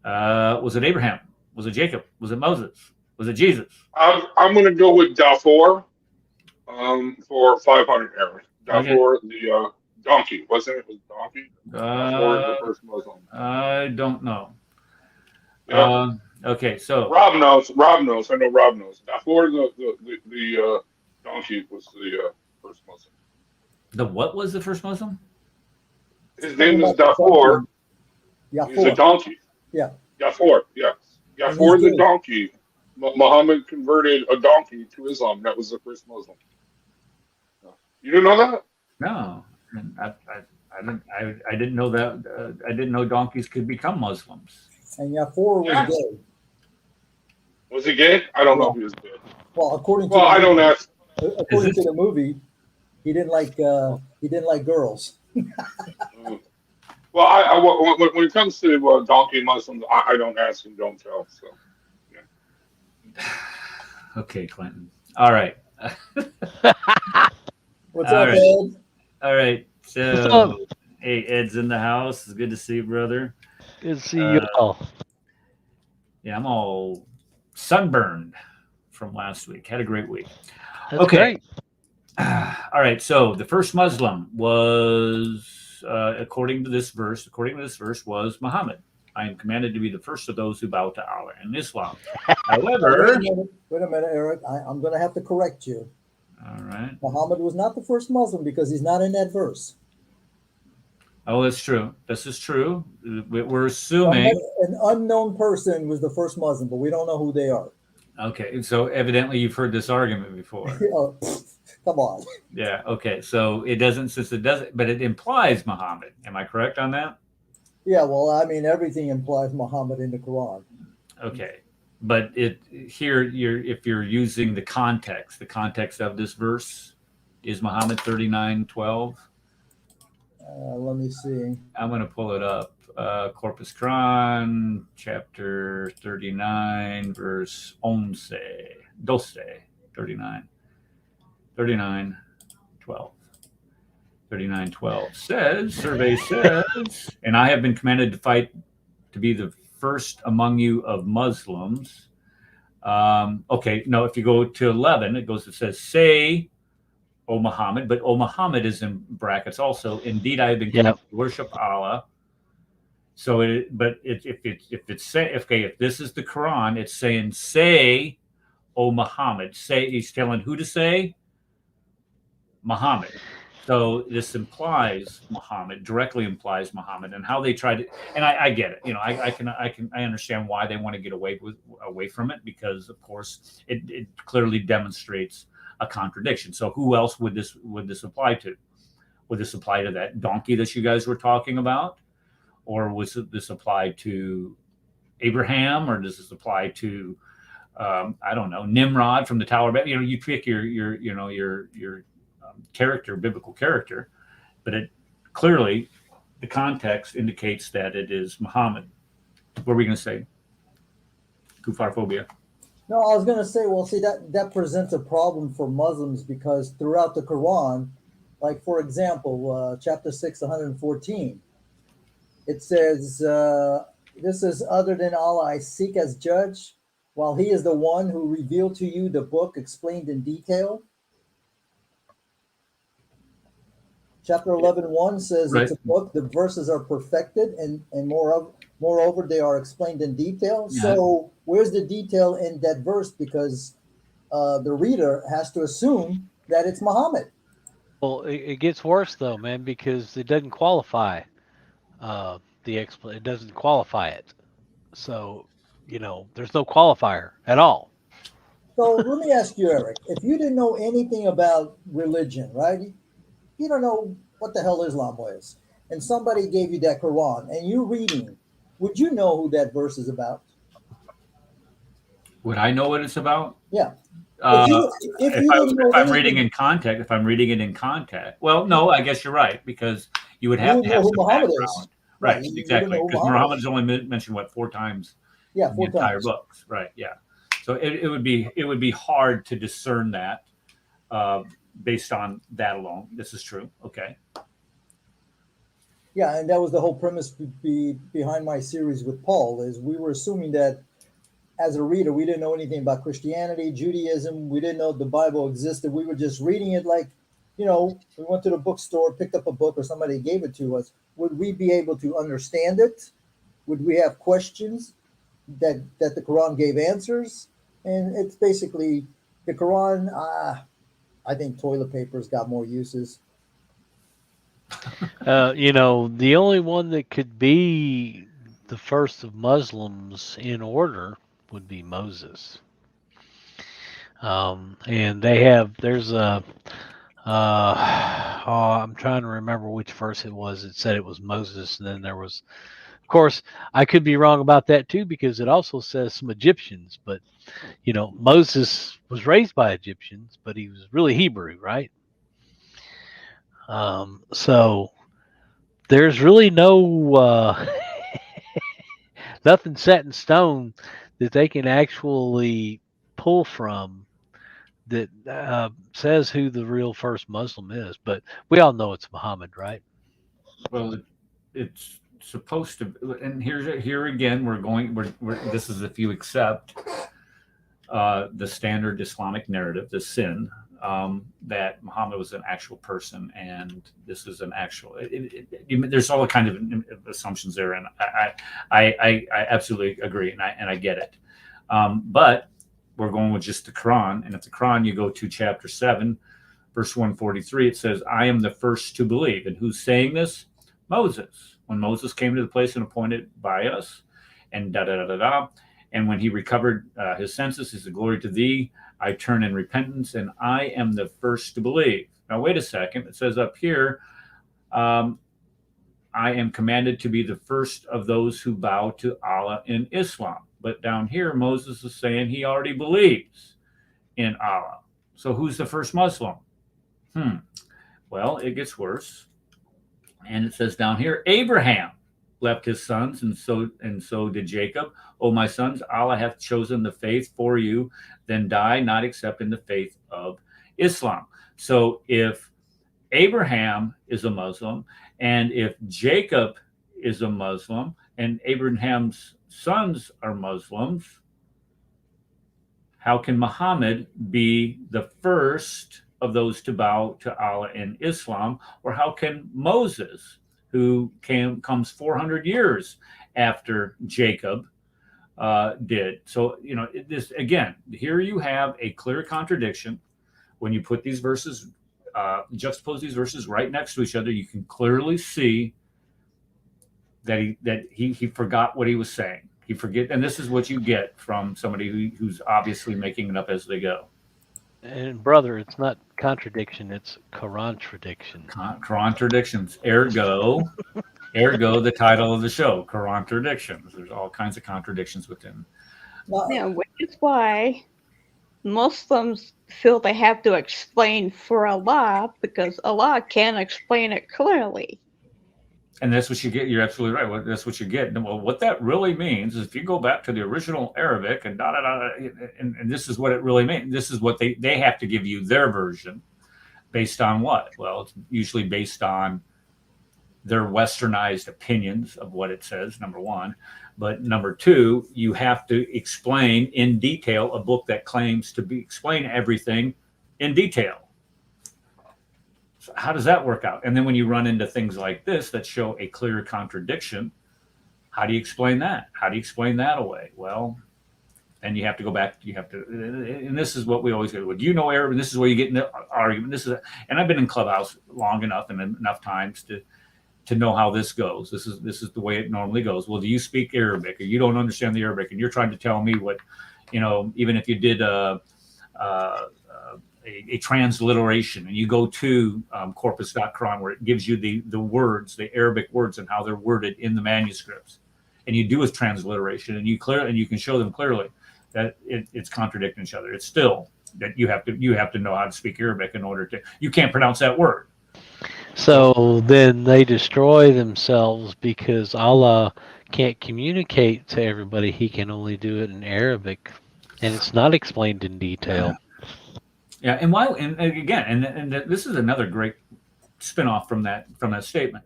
Was it Abraham? Was it Jacob? Was it Moses? Was it Jesus? I'm going to go with Darfur for 500 errors. Darfur, the donkey, wasn't it? It was donkey. Darfur, the first Muslim. I don't know. Yeah. Okay, so Rob knows. I know Rob knows. Darfur, the donkey, was the first Muslim. the what was the first Muslim? His name is Darfur. He's a donkey. Yeah. Darfur, yes. Darfur the donkey. Muhammad converted a donkey to Islam. That was the first Muslim. You didn't know that? No, I didn't know that. I didn't know donkeys could become Muslims. And Yafur was gay. Was he gay? I don't know if he was gay. Well, according to the movie, he didn't like girls. Well, when it comes to donkey Muslims, I don't ask and don't tell. So, yeah. Okay, Clinton. All right. What's up, Ed? All right. So, hey, Ed's in the house. It's good to see you, brother. Good to see you all. Yeah, I'm all sunburned from last week. Had a great week. That's okay. Great. All right. So the first Muslim was, according to this verse, was Muhammad. I am commanded to be the first of those who bow to Allah in Islam. However, wait a minute, Eric. I'm going to have to correct you. All right. Muhammad was not the first Muslim because he's not in that verse. Oh, that's true. This is true. We're assuming an unknown person was the first Muslim, but we don't know who they are. Okay, so evidently you've heard this argument before. Oh, come on. Yeah. Okay. So it doesn't, but it implies Muhammad. Am I correct on that? Yeah. Well, I mean, everything implies Muhammad in the Quran. Okay, but if you're using the context of this verse is Muhammad 39:12. Let me see. I'm going to pull it up. Corpus Quran, chapter 39, verse 39, 12. 39:12 says, survey says, and I have been commanded to fight to be the first among you of Muslims. Okay, no, if you go to 11, it says, say, O Muhammad, but O Muhammad is in brackets also. Indeed, I have been commanded to worship Allah. So, if this is the Quran, it's saying, say, O Muhammad. Say, he's telling who to say? Muhammad. So this implies Muhammad, directly implies Muhammad, and how they tried to, and I get it. I understand why they want to get away from it, because of course it clearly demonstrates a contradiction. So who else would this apply to? Would this apply to that donkey that you guys were talking about, or was this apply to Abraham, or does this apply to I don't know, Nimrod from the Tower of Babel? You pick your character, biblical character, but it clearly, the context indicates that it is Muhammad. What are we going to say? Kufar phobia. No, I was going to say, well, see, that presents a problem for Muslims, because throughout the Quran, like, for example, chapter 6, 114, it says, this is other than Allah I seek as judge, while he is the one who revealed to you the book explained in detail. Chapter 11:1 says It's a book. The verses are perfected, and moreover, they are explained in detail. Yeah. So where's the detail in that verse? Because the reader has to assume that it's Muhammad. Well, it gets worse though, man, because it doesn't qualify it doesn't qualify it. So, there's no qualifier at all. So let me ask you, Eric, if you didn't know anything about religion, right? You don't know what the hell Islam was, and somebody gave you that Quran and you're reading, would you know who that verse is about? Would I know what it's about? Yeah. If I'm reading it in context, well, no, I guess you're right, because you would have to have some background. Right, exactly, because Muhammad is only mentioned 4 times in the entire books. Right, yeah. So it would be hard to discern that based on that alone. This is true. Okay. Yeah, and that was the whole premise behind my series with Paul, is we were assuming that as a reader, we didn't know anything about Christianity, Judaism. We didn't know the Bible existed. We were just reading it like, we went to the bookstore, picked up a book, or somebody gave it to us. Would we be able to understand it? Would we have questions that the Quran gave answers? And it's basically the Quran. I think toilet paper's got more uses. The only one that could be the first of Muslims in order would be Moses. And there's a, I'm trying to remember which verse it was. It said it was Moses, and then there was, of course, I could be wrong about that too, because it also says some Egyptians, but Moses was raised by Egyptians, but he was really Hebrew, right? So there's really no nothing set in stone that they can actually pull from that says who the real first Muslim is. But we all know it's Muhammad, right? Well, it's supposed to, and here again, this is if you accept the standard Islamic narrative, the sin, that Muhammad was an actual person, and this is an actual. There's all kind of assumptions there, and I absolutely agree, and I get it. But we're going with just the Quran, and if the Quran, you go to chapter 7, verse 143, it says, "I am the first to believe." And who's saying this? Moses. When Moses came to the place and appointed by us, and and when he recovered his senses, he said, "Glory to thee, I turn in repentance, and I am the first to believe." Now, wait a second. It says up here, I am commanded to be the first of those who bow to Allah in Islam. But down here, Moses is saying he already believes in Allah. So who's the first Muslim? Well, it gets worse. And it says down here, Abraham left his sons, and so did Jacob. "O my sons, Allah hath chosen the faith for you, then die not except in the faith of Islam." So if Abraham is a Muslim, and if Jacob is a Muslim, and Abraham's sons are Muslims, how can Muhammad be the first of those to bow to Allah in Islam? Or how can Moses, who comes 400 years after Jacob, did? So, this again, here you have a clear contradiction. When you put these verses, juxtapose these verses right next to each other, you can clearly see that he forgot what he was saying. He forget, and this is what you get from somebody who's obviously making it up as they go. And brother, it's not contradiction; it's Qurantradictions. Qurantradictions. Ergo, the title of the show, Qurantradictions. There's all kinds of contradictions within. Now, Yeah, which is why Muslims feel they have to explain for Allah because Allah can't explain it clearly. And that's what you get. You're absolutely right. Well, that's what you get. Well, what that really means is if you go back to the original Arabic and and this is what it really means. This is what they have to give you their version based on what? Well, it's usually based on their westernized opinions of what it says, number one. But number two, you have to explain in detail a book that claims to explain everything in detail. So how does that work out? And then when you run into things like this that show a clear contradiction, how do you explain that? How do you explain that away? Well, then you have to go back. You have to, and this is what we always go. Well, do you know Arabic? And this is where you get in the argument. And I've been in Clubhouse long enough and enough times to know how this goes. This is the way it normally goes. Well, do you speak Arabic? Or you don't understand the Arabic, and you're trying to tell me what, even if you did a transliteration and you go to corpus.quran where it gives you the words, the Arabic words and how they're worded in the manuscripts, and you do a transliteration and you can show them clearly that it's contradicting each other. It's still that you have to know how to speak Arabic in order to. You can't pronounce that word. So then they destroy themselves because Allah can't communicate to everybody. He can only do it in Arabic, and it's not explained in detail. Yeah, and why? And again, and this is another great spinoff from that statement.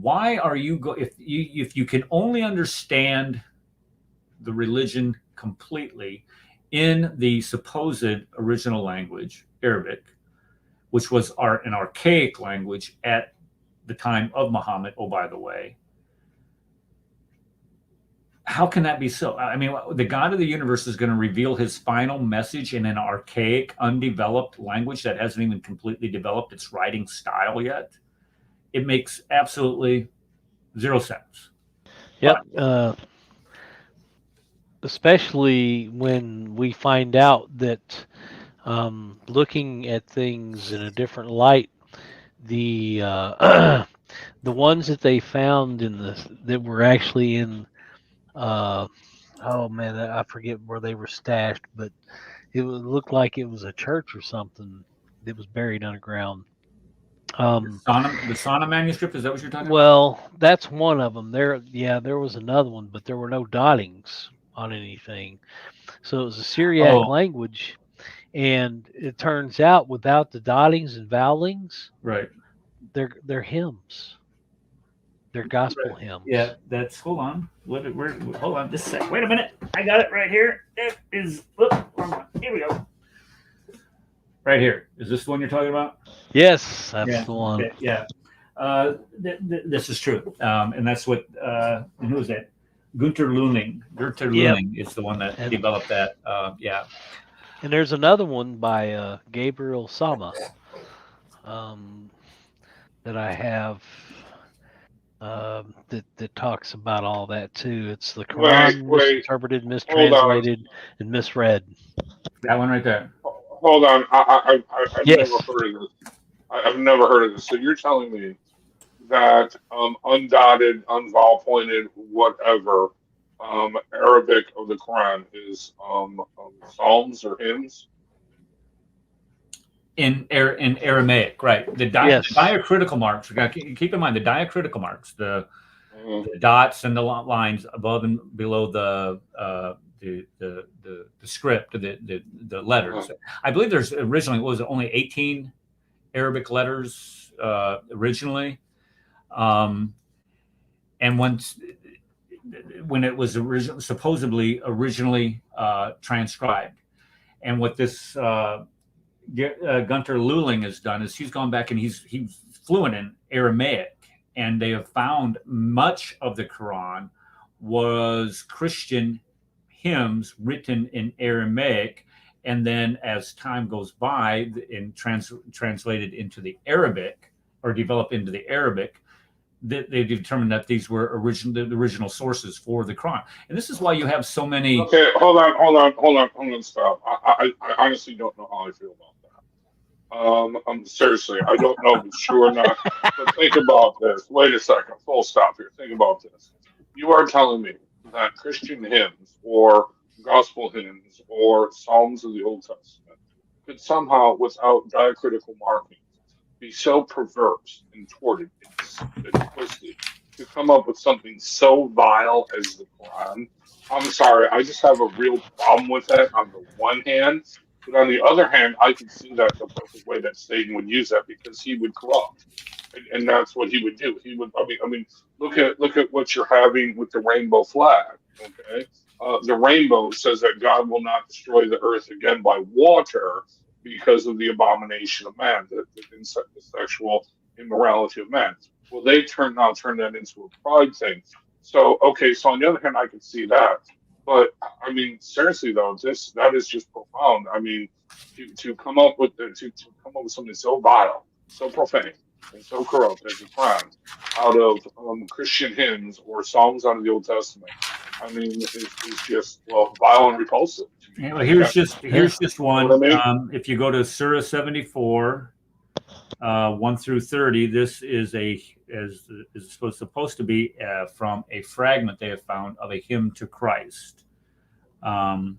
Why are you if you can only understand the religion completely in the supposed original language, Arabic, which was an archaic language at the time of Muhammad? Oh, by the way, how can that be so? I mean, the God of the universe is going to reveal his final message in an archaic, undeveloped language that hasn't even completely developed its writing style yet. It makes absolutely zero sense. Yep. Especially when we find out that looking at things in a different light, the the ones that they found that were actually in oh man, I forget where they were stashed, but it looked like it was a church or something that was buried underground. The Sana manuscript, is that what you're talking about? Well, that's one of them. There was another one, but there were no dottings on anything. So it was a Syriac language, and it turns out without the dottings and vowelings, right, they're hymns. They're gospel hymns. Yeah, that's. Hold on. Hold on just a sec. Wait a minute. I got it right here. It is. Here we go. Right here. Is this the one you're talking about? Yes, that's the one. Okay, yeah. This is true. And that's what. Who is that? Gunter Luning. Luning is the one that developed that. Yeah. And there's another one by Gabriel Sama that I have. That talks about all that too. It's the Quran misinterpreted, mistranslated, and misread. That one right there. Hold on, I've never heard of this. I've never heard of this. So you're telling me that undotted, unvowel pointed, whatever Arabic of the Quran is psalms or hymns? In Aramaic, right? The diacritical marks. Keep in mind the diacritical marks, the dots and the lines above and below the script, the letters. I believe there's originally only 18 Arabic letters originally, and when it was supposedly originally transcribed. And what this Gunter Luling has done is he's gone back and he's fluent in Aramaic, and they have found much of the Quran was Christian hymns written in Aramaic, and then as time goes by and translated into the Arabic or developed into the Arabic, they determined that these were the original sources for the Quran. And this is why you have so many. Okay, hold on, stop. I honestly don't know how I feel about that. Seriously, I don't know if it's true or not. But think about this. Wait a second. Full stop here. Think about this. You are telling me that Christian hymns or gospel hymns or psalms of the Old Testament could somehow, without diacritical markings, be so perverse and tortured and twisted to come up with something so vile as the Quran. I'm sorry, I just have a real problem with that on the one hand. But on the other hand, I can see that the perfect way that Satan would use that, because he would corrupt. And that's what he would do. He would. I mean, look at what you're having with the rainbow flag. Okay, the rainbow says that God will not destroy the earth again by water because of the abomination of man, the sexual immorality of man. Well, they turn that into a pride thing. So okay, so on the other hand, I can see that. But I mean, seriously though, that is just profound. I mean, to come up with something so vile, so profane, and so corrupt as a crime out of Christian hymns or songs out of the Old Testament. I mean, it's just vile and repulsive. Well, here's just one. You know what I mean? If you go to Surah 74, 1 through 30, this is supposed to be from a fragment they have found of a hymn to Christ,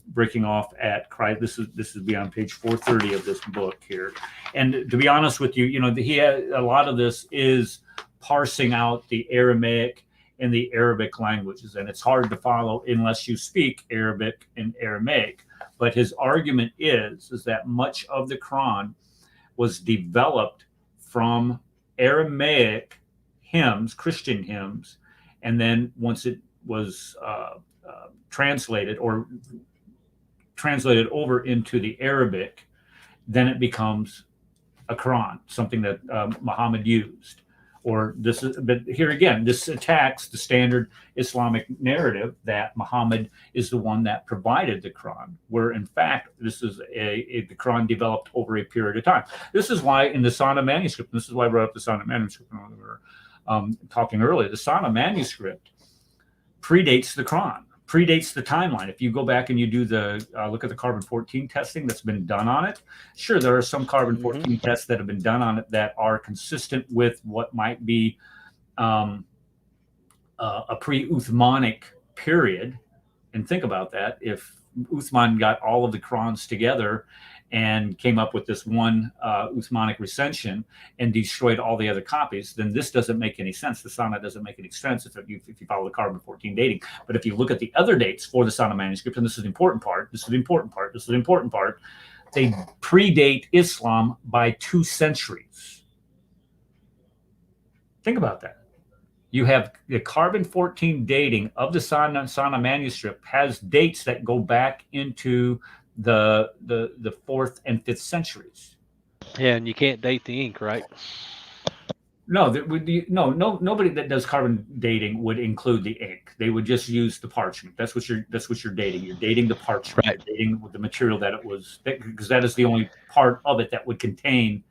breaking off at Christ. This is beyond page 430 of this book here. And to be honest with you, a lot of this is parsing out the Aramaic and the Arabic languages, and it's hard to follow unless you speak Arabic and Aramaic. But his argument is that much of the Quran was developed from Aramaic hymns, Christian hymns, and then once it was translated over into the Arabic, then it becomes a Quran, something that Muhammad used. But here again, this attacks the standard Islamic narrative that Muhammad is the one that provided the Quran, where in fact this is the Quran developed over a period of time. This is why in the Sana manuscript, and this is why I brought up the Sana manuscript when we were talking earlier, the Sana manuscript predates the Quran, predates the timeline. If you go back and you do the look at the carbon-14 testing that's been done on it, sure, there are some carbon-14 tests that have been done on it that are consistent with what might be a pre-Uthmanic period. And think about that. If Uthman got all of the Qurans together and came up with this one Uthmanic recension and destroyed all the other copies, then this doesn't make any sense. The Sana doesn't make any sense if you follow the carbon-14 dating. But if you look at the other dates for the Sana manuscript, and this is the important part, they predate Islam by 2 centuries. Think about that. You have the carbon-14 dating of the Sana manuscript has dates that go back into the 4th and 5th centuries. Yeah, and you can't date the ink, right? No, nobody that does carbon dating would include the ink. They would just use the parchment. That's what you're dating. You're dating the parchment. Right. You're dating with the material that it was, because that is the only part of it that would contain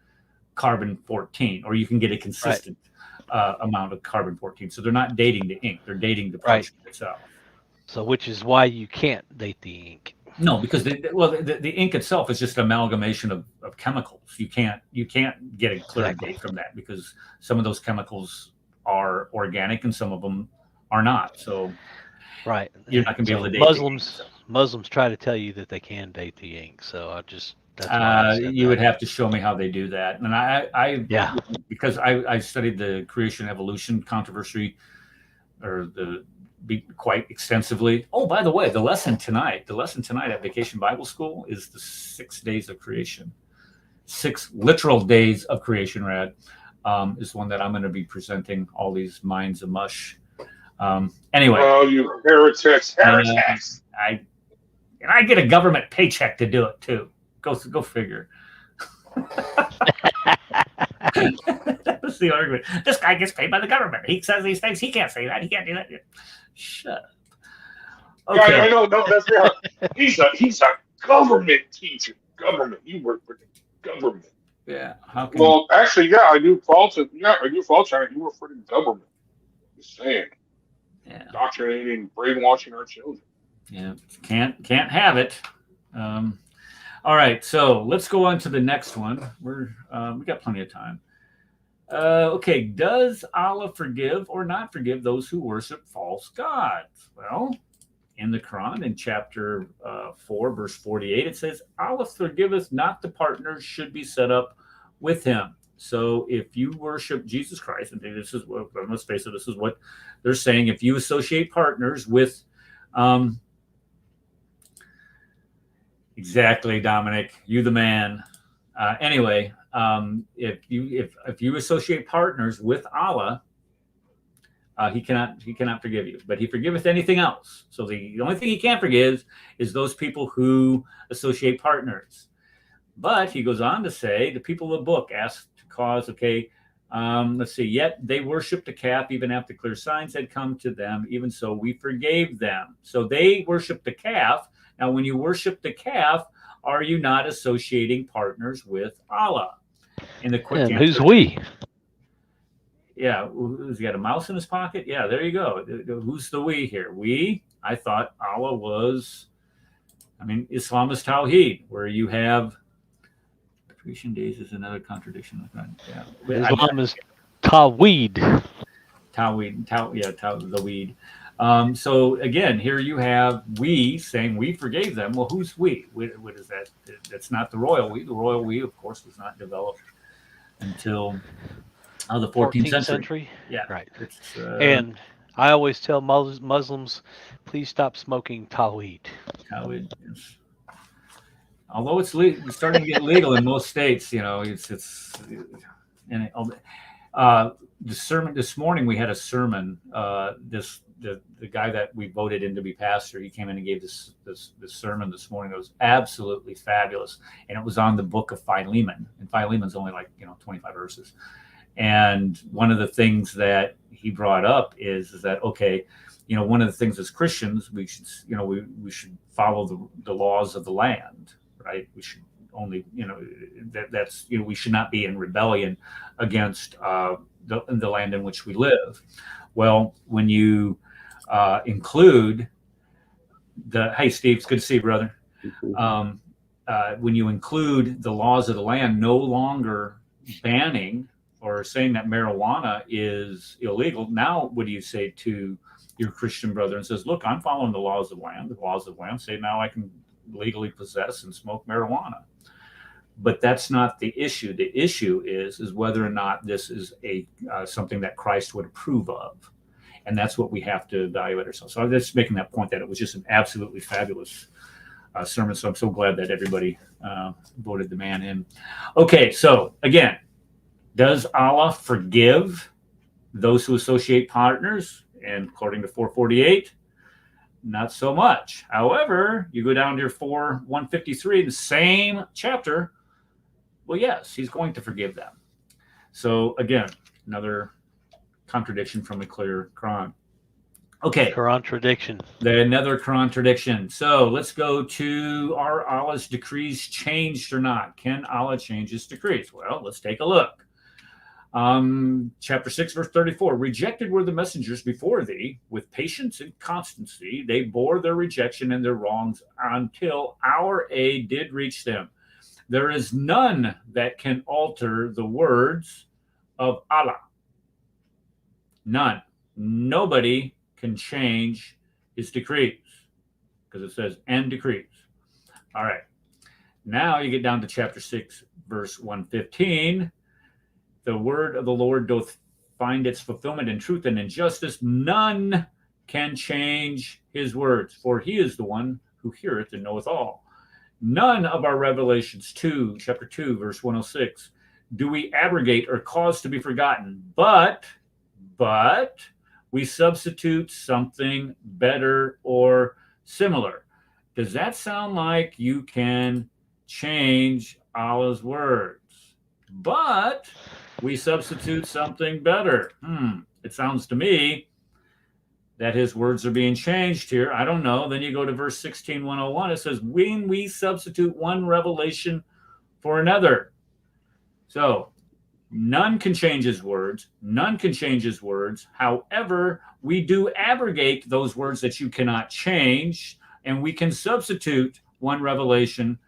carbon-14, or you can get a consistent amount of carbon-14. So they're not dating the ink. They're dating the parchment itself. So which is why you can't date the ink. No, because the ink itself is just an amalgamation of chemicals. You can't get a clear date from that, because some of those chemicals are organic and some of them are not. So you're not going to be able to date Muslims try to tell you that they can date the ink. So that's why you would have to show me how they do that. And I because I studied the creation evolution controversy, or quite extensively. Oh, by the way, the lesson tonight at Vacation Bible School is the 6 days of creation. 6 literal days of creation, Rad, is one that I'm going to be presenting all these minds of mush. Anyway. Oh, you heretics. Heretics. I get a government paycheck to do it too. Go figure. That was the argument. This guy gets paid by the government. He says these things. He can't say that. He can't do that. Shut up. Okay. Yeah, I know. No, that's right. He's a government teacher. Government. You work for the government. Yeah. How can Well, actually, yeah, I do fault it. Yeah, I do fault on it. You work for the government. Just saying. Yeah. Indoctrinating, brainwashing our children. Yeah. Can't have it. All right. So let's go on to the next one. We got plenty of time. Okay. Does Allah forgive or not forgive those who worship false gods? Well, in the Quran, in chapter 4, verse 48, it says, Allah forgiveth not the partners should be set up with him. So if you worship Jesus Christ, and this is what, let's face it, this is what they're saying. If you associate partners with, exactly, Dominic, you the man. Anyway, if you associate partners with Allah, he cannot forgive you, but he forgiveth anything else. So the only thing he can't forgive is those people who associate partners. But he goes on to say, the people of the book asked to cause, let's see, yet they worshipped a calf even after clear signs had come to them. Even so, we forgave them. So they worshipped the calf. Now, when you worship the calf, are you not associating partners with Allah? In the quick And answer, who's we? yeah, who's got a mouse in his pocket? Yeah, there you go. Who's the we here? We, I thought Allah was, Islam is Tawheed, where you have creation days is another contradiction. Yeah. Islam is Tawheed. Tawheed, the weed. So again, here you have we saying we forgave them. Well, who's we? What is that? That's not the royal we. The royal we, of course, was not developed until the 14th century. Yeah, right. And I always tell Muslims, please stop smoking Tawheed. Tawheed, yes. Although it's starting to get legal in most states, it's and the sermon this morning we had a sermon. The guy that we voted in to be pastor, he came in and gave this sermon this morning. It was absolutely fabulous, and it was on the book of Philemon. And Philemon's only 25 verses. And one of the things that he brought up is that one of the things as Christians we should we should follow the laws of the land, right? We should only that's we should not be in rebellion against the land in which we live. Well, when you include hey Steve, it's good to see you, brother. When you include the laws of the land no longer banning or saying that marijuana is illegal, now what do you say to your Christian brother and says, look, I'm following the laws of the land. The laws of the land say now I can legally possess and smoke marijuana. But that's not the issue. The issue is whether or not this is something that Christ would approve of. And that's what we have to evaluate ourselves. So I'm just making that point that it was just an absolutely fabulous sermon. So I'm so glad that everybody voted the man in. Okay, so again, does Allah forgive those who associate partners? And according to 448, not so much. However, you go down to 153, the same chapter. Well, yes, he's going to forgive them. So again, another contradiction from a clear Quran. Okay. Qurantradictions. Another contradiction. So let's go to, are Allah's decrees changed or not? Can Allah change his decrees? Well, let's take a look. Chapter 6, verse 34, rejected were the messengers before thee, with patience and constancy. They bore their rejection and their wrongs until our aid did reach them. There is none that can alter the words of Allah. None. Nobody can change his decrees, because it says, and decrees. All right. Now you get down to chapter 6, verse 115. The word of the Lord doth find its fulfillment in truth and in justice. None can change his words, for he is the one who heareth and knoweth all. None of our revelations, chapter 2, verse 106, do we abrogate or cause to be forgotten, but we substitute something better or similar. Does that sound like you can change Allah's words? But we substitute something better. It sounds to me that his words are being changed here. I don't know. Then you go to verse 16, 101. It says, when we substitute one revelation for another. So none can change his words. None can change his words. However, we do abrogate those words that you cannot change, and we can substitute one revelation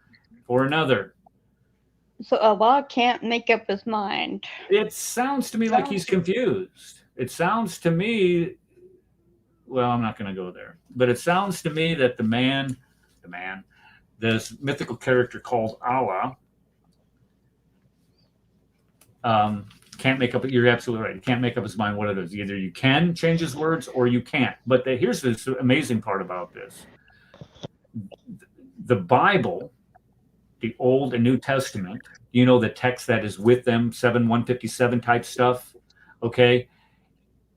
for another. So Allah can't make up his mind. It sounds to me like he's confused. It sounds to me, well, I'm not going to go there, but it sounds to me that this mythical character called Allah, can't make up. You're absolutely right. He can't make up his mind what it is. Either you can change his words or you can't. But here's this amazing part about this: the Bible, the Old and New Testament. The text that is with them, 157 type stuff. Okay,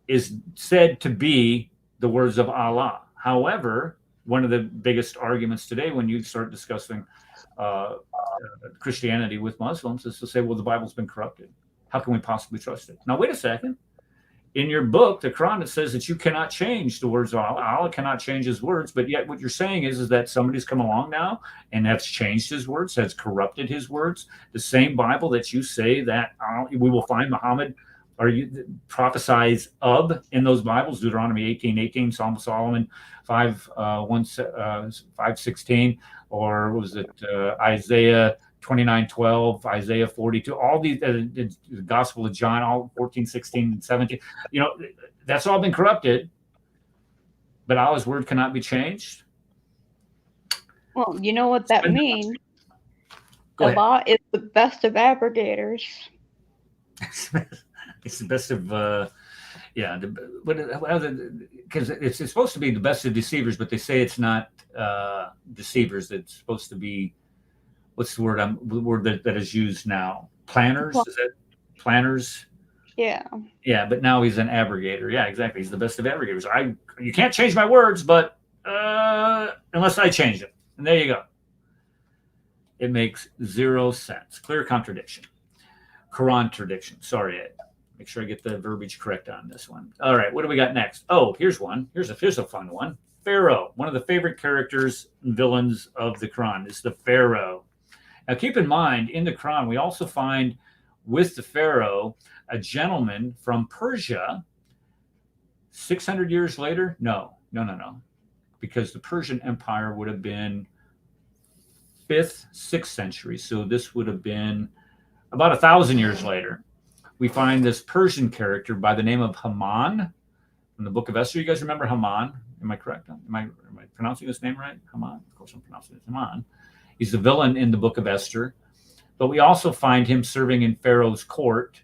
is said to be the words of Allah. However, one of the biggest arguments today when you start discussing Christianity with Muslims is to say, well, the Bible's been corrupted. How can we possibly trust it? Now, wait a second. In your book, the Quran, it says that you cannot change the words of Allah. Allah cannot change his words, but yet what you're saying is that somebody's come along now and has changed his words, has corrupted his words. The same Bible that you say that we will find Muhammad prophesies of in those Bibles, Deuteronomy 18:18, Psalm of Solomon 5:16, or was it Isaiah 29:12, Isaiah 42, all these, the Gospel of John, all 14, 16, and 17. That's all been corrupted, but Allah's word cannot be changed. Well, you know what that means. Go ahead. Allah is the best of abrogators. It's the best of, because it's supposed to be the best of deceivers, but they say it's not deceivers. It's supposed to be, what's the word? The word that is used now? Planners? Is it planners? Yeah. Yeah, but now he's an abrogator. Yeah, exactly. He's the best of abrogators. You can't change my words, but unless I change them. And there you go. It makes zero sense. Clear contradiction. Qurantradictions. Sorry, Ed. Make sure I get the verbiage correct on this one. All right, what do we got next? Oh, here's one. Here's a fun one. Pharaoh, one of the favorite characters and villains of the Quran, is the Pharaoh. Now, keep in mind, in the Quran, we also find with the Pharaoh a gentleman from Persia. 600 years later? No. Because the Persian Empire would have been 5th, 6th century. So this would have been about 1,000 years later. We find this Persian character by the name of Haman from the book of Esther. You guys remember Haman? Am I correct? Am I pronouncing his name right? Haman. Of course, I'm pronouncing it Haman. He's the villain in the book of Esther. But we also find him serving in Pharaoh's court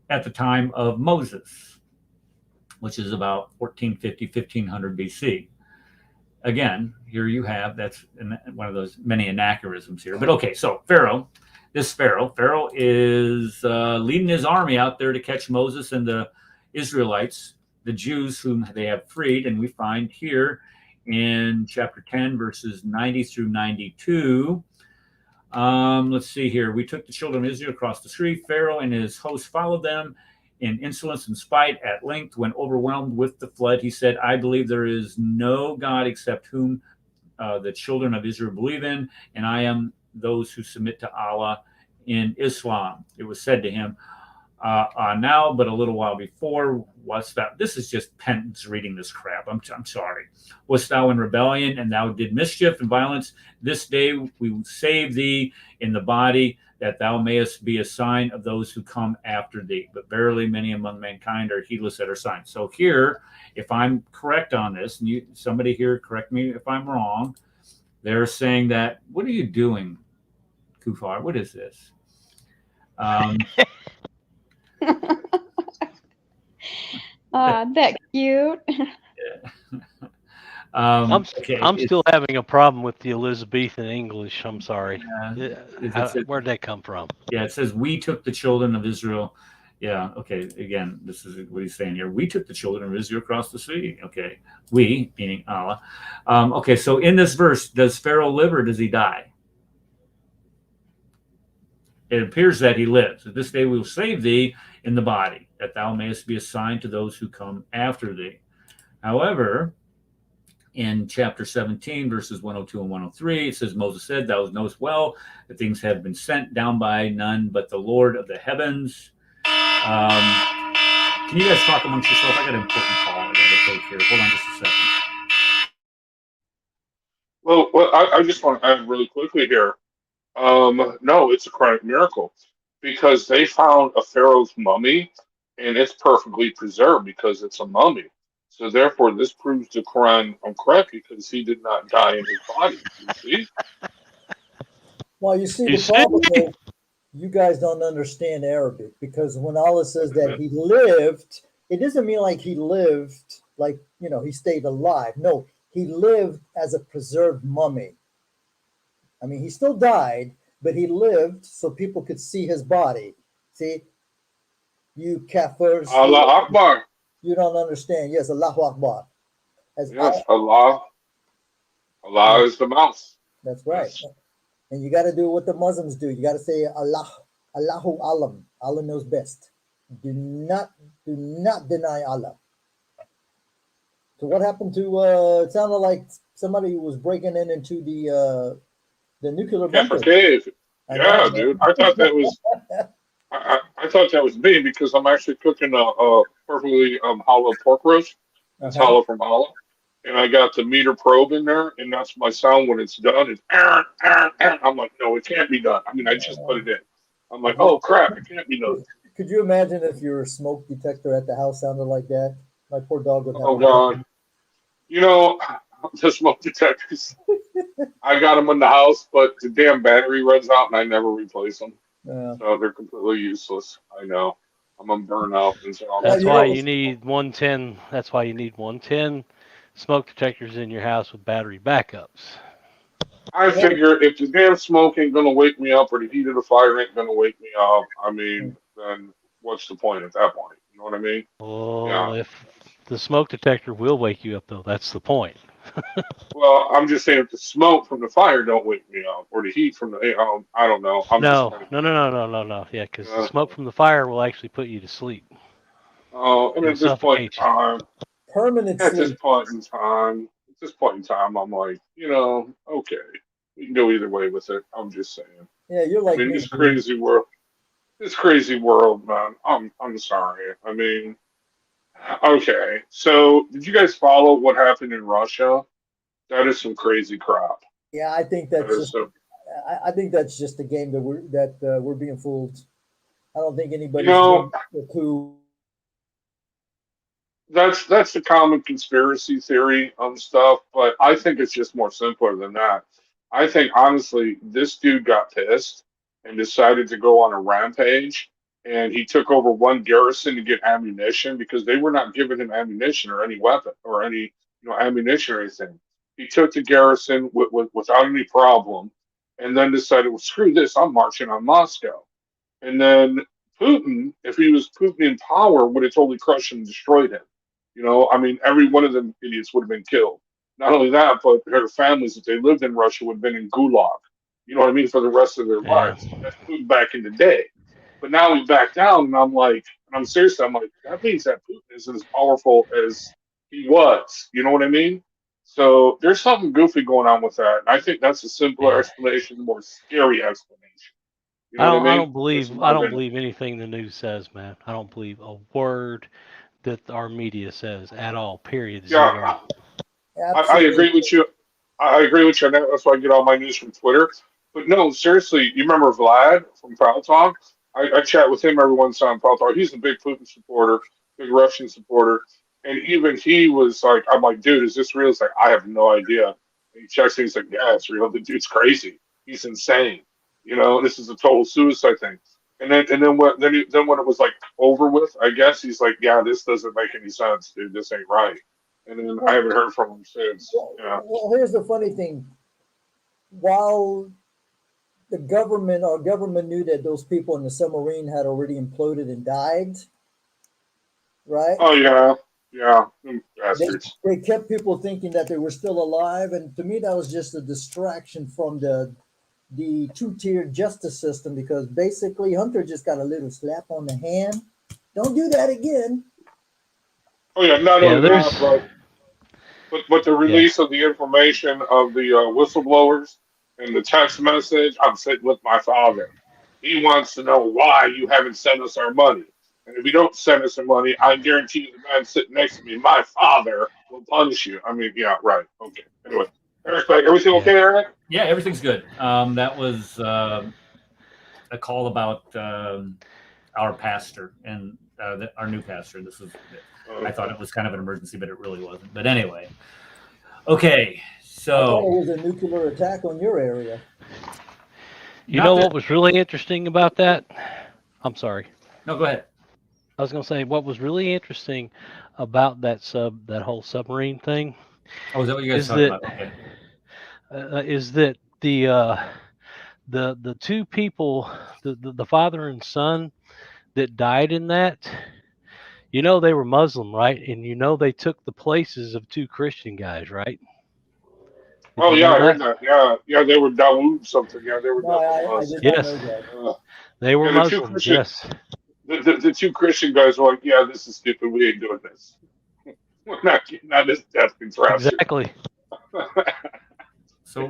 at the time of Moses, which is about 1450, 1500 BC. Again, here you have, that's one of those many anachronisms here. But okay, so Pharaoh is leading his army out there to catch Moses and the Israelites, the Jews whom they have freed. And we find here in chapter 10, verses 90 through 92. Let's see here. We took the children of Israel across the street. Pharaoh and his host followed them in insolence and spite. At length, when overwhelmed with the flood, he said, I believe there is no God except whom the children of Israel believe in, and I am those who submit to Allah in Islam. It was said to him, now, but a little while before, wast thou? This is just penance reading this crap. I'm sorry. Wast thou in rebellion, and thou did mischief and violence? This day we will save thee in the body, that thou mayest be a sign of those who come after thee. But verily many among mankind are heedless at our sign. So here, if I'm correct on this, and somebody here correct me if I'm wrong, they're saying that, what are you doing, Kufar? What is this? That cute. Okay, I'm still having a problem with the Elizabethan English. I'm sorry. it Where'd that come from? yeah, it says we took the children of Israel. Yeah, okay. Again, this is what he's saying here. We took the children of Israel across the sea. Okay, we meaning Allah. Okay, so in this verse, does Pharaoh live or does he die? It appears that he lives. At this day we will save thee in the body, that thou mayest be a sign to those who come after thee. However, in chapter 17, verses 102 and 103, it says, Moses said, Thou knowest well that things have been sent down by none but the Lord of the heavens. Can you guys talk amongst yourself? I got an important call I got to take here. Hold on just a second. Well, I just want to add really quickly here. No, it's a chronic miracle because they found a pharaoh's mummy and it's perfectly preserved because it's a mummy. So therefore, this proves the Quran correct because he did not die in his body. You see? Well, you see, You the see? problem is you guys don't understand Arabic because when Allah says that he lived, it doesn't mean like he lived, like, he stayed alive. No, he lived as a preserved mummy. I mean, he still died, but he lived so people could see his body. See, you kafirs, Allah Akbar. you don't understand. Yes, Allahu Akbar. As Yes, Allah. Allah is the mouse. That's right. Yes. And you got to do what the Muslims do. You got to say Allah, Allahu Alam. Allah knows best. Do not deny Allah. So what happened to? It sounded like somebody was breaking into the nuclear bunker. Kefir cave. I Yeah, know. dude. I thought that was. I thought that was me because I'm actually cooking a perfectly hollow pork roast. It's hollow from Allah. And I got the meter probe in there, and that's my sound when it's done. It's I'm like, no, it can't be done. I mean, I just put it in. I'm like, oh crap, it can't be done. Could you imagine if your smoke detector at the house sounded like that? My poor dog would have. Oh god. You know, the smoke detectors. I got them in the house, but the damn battery runs out, and I never replace them. Yeah. So they're completely useless. I know. I'm on burnout. And so That's why you need 110. That's why you need 110 smoke detectors in your house with battery backups. I figure if the damn smoke ain't gonna wake me up or the heat of the fire ain't gonna wake me up, I mean, then what's the point at that point? You know what I mean? Oh, if the smoke detector will wake you up, though, that's the point. Well, I'm just saying if the smoke from the fire don't wake me up or the heat from the, I don't know. No. Yeah, because the smoke from the fire will actually put you to sleep. Oh, I mean, at this point in time, permanent at sleep. this point in time, I'm like, okay, we can go either way with it. I'm just saying. Yeah, you're like I mean, me, this crazy world, man. I'm sorry. I mean, okay. So, did you guys follow what happened in Russia? That is some crazy crap. Yeah, I think that's just. I think that's just a game that we're being fooled. I don't think anybody's a coup. That's the common conspiracy theory on stuff, but I think it's just more simpler than that. I think honestly, this dude got pissed and decided to go on a rampage, and he took over one garrison to get ammunition because they were not giving him ammunition or any weapon or any ammunition or anything. He took the garrison without any problem, and then decided, well, screw this, I'm marching on Moscow. And then Putin, if he was Putin in power, would have totally crushed and destroyed him. I mean, every one of them idiots would have been killed. Not only that, but their families, if they lived in Russia, would have been in gulag. You know what I mean? For the rest of their lives. That's Putin back in the day. But now he's back down, and I'm like, I'm like, that means that Putin isn't as powerful as he was. You know what I mean? So there's something goofy going on with that. And I think that's a simpler explanation, the more scary explanation. You know what I mean? I don't believe anything the news says, man. I don't believe a word that our media says at all. Period. Yeah, Zero. I agree with you. I agree with you. That's why I get all my news from Twitter. But no, seriously, you remember Vlad from Proud Talk? I chat with him every once in a while on Proud Talk. He's a big Putin supporter, big Russian supporter. And even he was like, I'm like, dude, is this real? He's like, I have no idea. And he checks and he's like, yeah, it's real. The dude's crazy. He's insane. This is a total suicide thing. And then when it was like over with, I guess he's like, yeah, this doesn't make any sense, dude. This ain't right. and then I haven't heard from him since. Yeah. Well, here's the funny thing. While the government knew that those people in the submarine had already imploded and died, right? Oh yeah, yeah, bastards. They kept people thinking that they were still alive, and to me, that was just a distraction from the two-tiered justice system, because basically Hunter just got a little slap on the hand. Don't do that again. Oh yeah, not Yeah, only there's that, but the release of the information of the whistleblowers and the text message. I'm sitting with my father. He wants to know why you haven't sent us our money. And if you don't send us the money, I guarantee you the man sitting next to me, my father, will punish you. I mean, yeah, right. Okay. Anyway, Eric, everything okay, Eric? Yeah, everything's good. That was a call about our pastor and our new pastor. This was, I thought it was kind of an emergency, but it really wasn't. But anyway, okay. I thought So it was a nuclear attack on your area. You know what was really interesting about that? I'm sorry. No, go ahead. I was going to say what was really interesting about that whole submarine thing. Oh, is that what you guys talking about? Okay. Is that the two people, the father and son that died in that? You know they were Muslim, right? And you know they took the places of two Christian guys, right? Oh yeah, I heard that. Yeah, they were Dawood something. Yeah, they were. No, I did not know that. They were the two Muslims. Christian, Yes. The two Christian guys were like, yeah, this is stupid. We ain't doing this. We're not getting on this death contraption. Exactly. So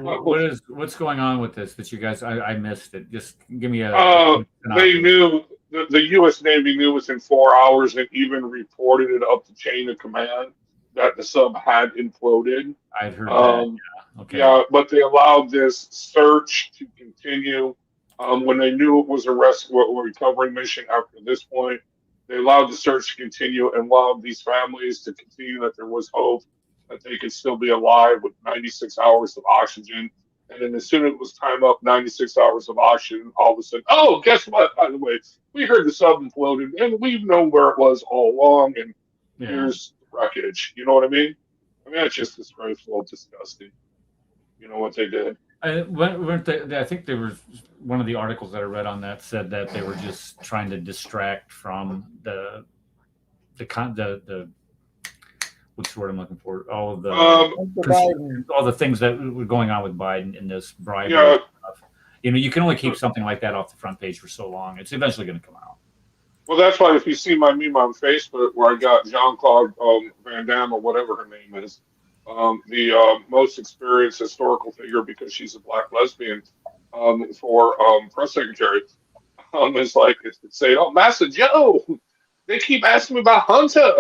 what's going on with this that you guys I missed it? Just give me a. They knew the U.S. Navy knew within 4 hours and even reported it up the chain of command that the sub had imploded. I'd heard that. Yeah. Okay. Yeah, but they allowed this search to continue. When they knew it was a recovery mission after this point, they allowed the search to continue and allowed these families to continue that there was hope that they could still be alive with 96 hours of oxygen. And then as soon as it was time up, 96 hours of oxygen, all of a sudden, oh, guess what? By the way, we heard the sub imploded, and we've known where it was all along, and here's the wreckage. You know what I mean? I mean, that's just disgraceful, disgusting. You know what they did? I think there was one of the articles that I read on that said that they were just trying to distract from the what's the word I'm looking for? All of the things that were going on with Biden in this bribery stuff. You know, you can only keep something like that off the front page for so long. It's eventually going to come out. Well, that's why if you see my meme on Facebook where I got Jean-Claude Van Damme or whatever her name is, the most experienced historical figure because she's a black lesbian for press secretary, it's like it's saying, "Oh, Master Joe, they keep asking me about Hunter,"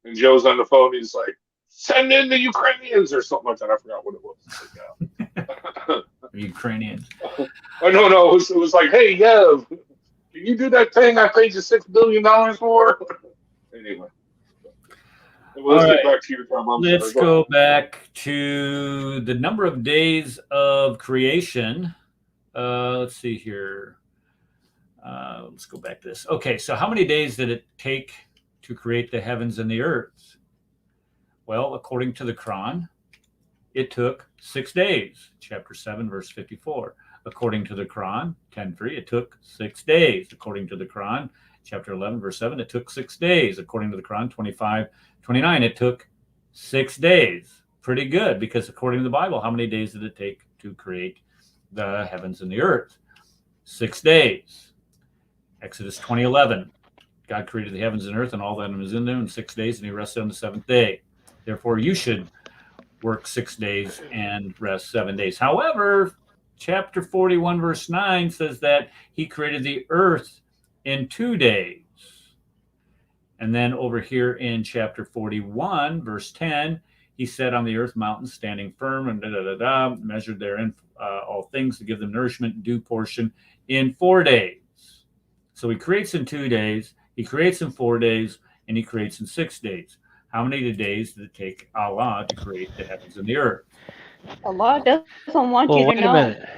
and Joe's on the phone. He's like, "Send in the Ukrainians" or something like that. I forgot what it was. Ukrainians. Oh no, it was like, "Hey, Yev, can you do that thing I paid you $6 billion for?" Anyway. Well, let's get back to your time. Let's go back to the number of days of creation. Let's see here. Let's go back to this. Okay, so how many days did it take to create the heavens and the earth? Well, according to the Quran, it took 6 days. Chapter 7, verse 54. According to the Quran, 10:3, it took 6 days. According to the Quran, chapter 11, verse 7, it took 6 days. According to the Quran, 25:29, it took 6 days. Pretty good, because according to the Bible, how many days did it take to create the heavens and the earth? 6 days. Exodus 20:11, God created the heavens and earth and all that was in them in 6 days, and he rested on the seventh day. Therefore, you should work 6 days and rest 7 days. However, chapter 41, verse 9 says that he created the earth in 2 days. And then over here in chapter 41, verse 10, he set on the earth mountains standing firm and measured therein all things to give them nourishment, due portion in 4 days. So he creates in 2 days, he creates in 4 days, and he creates in 6 days. How many days did it take Allah to create the heavens and the earth? Allah doesn't want you to Wait a know. minute.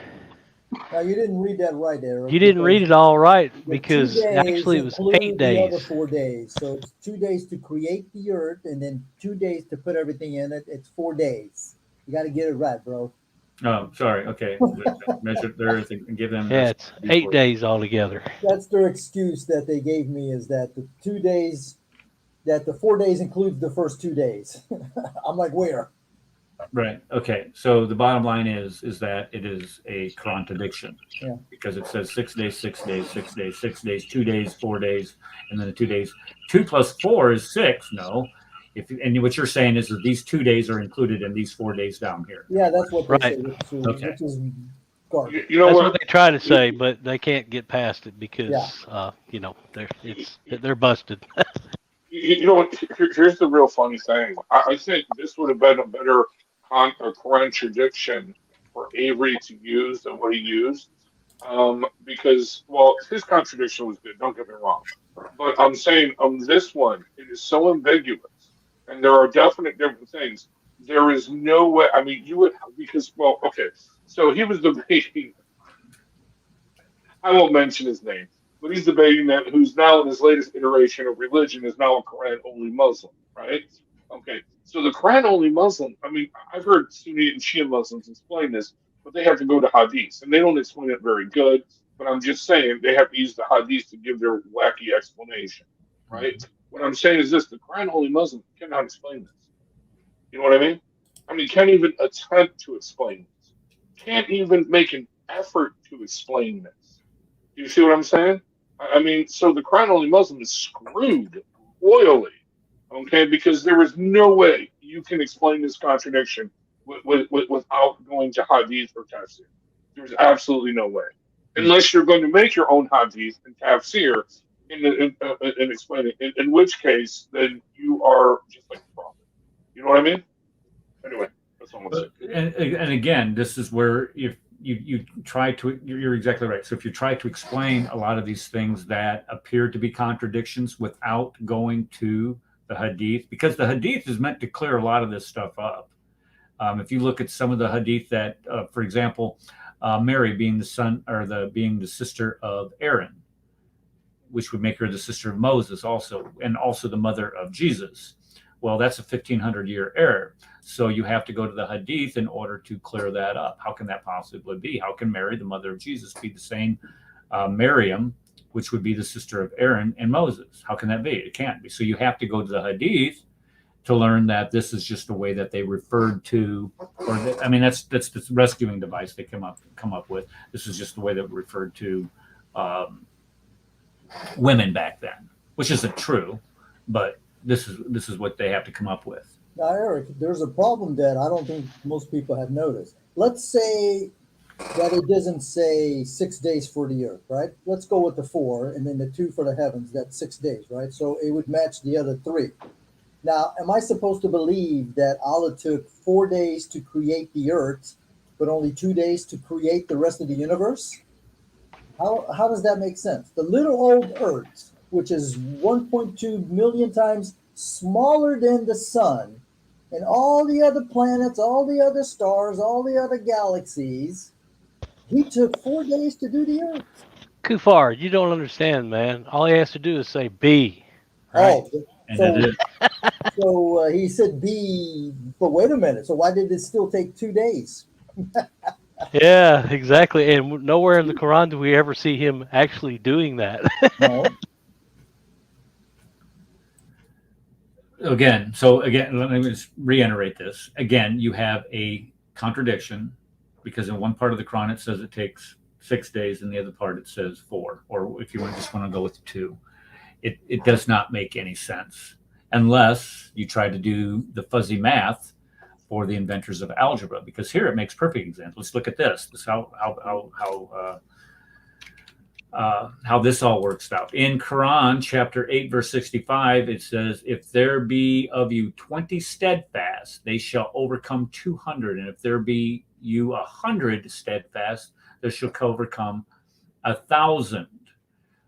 Now you didn't read that right, Eric. You didn't read because it all right the 2 because days actually it was include 8 the other days. 4 days. So it's 2 days to create the earth, and then 2 days to put everything in it. It's 4 days. You got to get it right, bro. Oh, sorry. Okay. Measure the earth and give them. Yeah, it's 8 days altogether. That's their excuse that they gave me, is that the 2 days, that the 4 days includes the first 2 days. I'm like, where? Right. Okay. So the bottom line is that it is a contradiction. Yeah. Because it says 6 days, 6 days, 6 days, 6 days, 2 days, 4 days, and then the 2 days. 2 plus 4 is 6. No. And what you're saying is that these 2 days are included in these 4 days down here. Yeah, that's what they Right. say, Okay. which is garbage. You know That's what? what they try to say, but they can't get past it because Yeah. they're busted. You know what? Here's the real funny thing. I think this would have been a better contradiction for Avery to use than what he used. Because, well, his contradiction was good, don't get me wrong. But I'm saying on this one, it is so ambiguous, and there are definite different things. There is no way, I mean, you would, because, well, okay, so he was debating, I won't mention his name, but he's debating that who's now in his latest iteration of religion is now a Quran only Muslim, right? Okay, so the Quran only Muslim, I mean, I've heard Sunni and Shia Muslims explain this, but they have to go to Hadith, and they don't explain it very good. But I'm just saying they have to use the Hadith to give their wacky explanation, right? What I'm saying is this: the Quran only Muslim cannot explain this. You know what I mean? I mean, can't even attempt to explain this. Can't even make an effort to explain this. Do you see what I'm saying? I mean, so the Quran only Muslim is screwed royally, okay? Because there is no way you can explain this contradiction without going to Hadith or Tafsir. There's absolutely no way, unless you're going to make your own Hadith and Tafsir and explain it. In which case, then you are just like the prophet. You know what I mean? Anyway, that's all I'm saying. And again, this is where if you try to, you're exactly right. So if you try to explain a lot of these things that appear to be contradictions without going to the Hadith, because the Hadith is meant to clear a lot of this stuff up. If you look at some of the Hadith that, for example, Mary being being the sister of Aaron, which would make her the sister of Moses also, and also the mother of Jesus. Well, that's a 1,500-year error. So you have to go to the Hadith in order to clear that up. How can that possibly be? How can Mary, the mother of Jesus, be the same Miriam, which would be the sister of Aaron and Moses? How can that be? It can't be. So you have to go to the Hadith to learn that this is just the way that they referred to, that's the rescuing device they come up with. This is just the way that referred to women back then, which isn't true, but this is what they have to come up with. Now, Eric, there's a problem that I don't think most people have noticed. Let's say that it doesn't say 6 days for the earth, right? Let's go with the 4 and then the 2 for the heavens. That's 6 days, right? So it would match the other 3. Now, am I supposed to believe that Allah took 4 days to create the earth, but only 2 days to create the rest of the universe? How does that make sense? The little old earth, which is 1.2 million times smaller than the sun, and all the other planets, all the other stars, all the other galaxies, he took 4 days to do the earth. Kufar, you don't understand, man. All he has to do is say be. Right? Oh, And so he said be, but wait a minute. So why did it still take 2 days? Yeah, exactly. And nowhere in the Quran do we ever see him actually doing that. No. Again, let me just reiterate this. Again, you have a contradiction because in one part of the Quran it says it takes 6 days, and the other part it says 4. Or if you want to go with 2, it does not make any sense unless you try to do the fuzzy math for the inventors of algebra. Because here it makes perfect sense. Let's look at this. This is how this all works out. In Quran, chapter 8, verse 65, it says, if there be of you 20 steadfast, they shall overcome 200. And if there be you 100 steadfast, they shall overcome 1,000.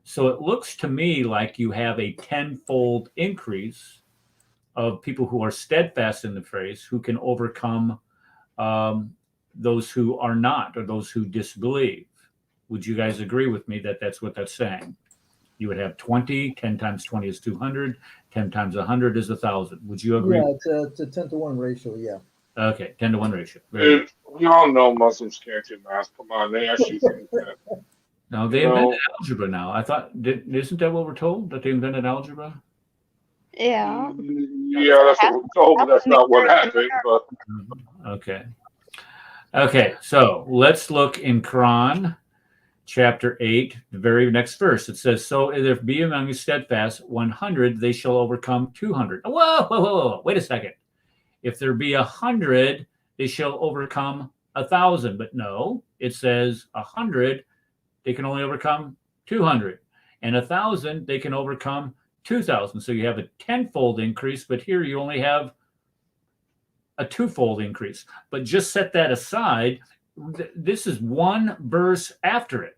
So it looks to me like you have a 10-fold increase of people who are steadfast in the phrase, who can overcome those who are not, or those who disbelieve. Would you guys agree with me that that's what that's saying? You would have 20, 10 times 20 is 200, 10 times 100 is 1,000. Would you agree? Yeah, it's a 10-to-1 ratio. Yeah. Okay, 10-to-1 ratio. Very good. Dude, we all know Muslims can't do math. Come on, they actually think that. No, they You know- invented algebra now. I thought, isn't that what we're told? That they invented algebra? Yeah. Yeah, that's what we're told, but that's not what happened. But Okay. Okay, so let's look in Quran, chapter 8, the very next verse. It says, so if there be among you steadfast 100, they shall overcome 200. Whoa. Wait a second. If there be 100, they shall overcome 1,000. But no, it says 100, they can only overcome 200. And 1,000, they can overcome 2,000. So you have a tenfold increase, but here you only have a twofold increase. But just set that aside. This is one verse after it.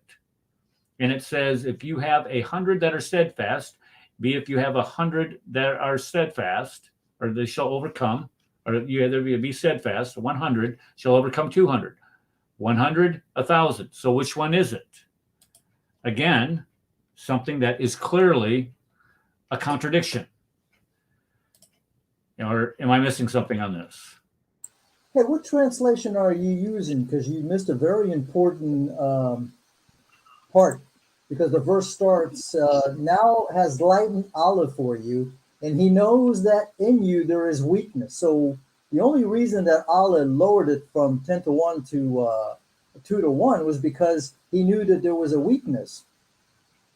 And it says, if you have 100 that are steadfast, if you have 100 that are steadfast, or they shall overcome, or you either be steadfast, 100 shall overcome 200. 100, 1,000. So which one is it? Again, something that is clearly a contradiction. Or am I missing something on this? Hey, what translation are you using? Because you missed a very important part. Because the verse starts, now has lightened Allah for you, and he knows that in you there is weakness. So the only reason that Allah lowered it from 10-to-1 to 2-to-1 was because he knew that there was a weakness.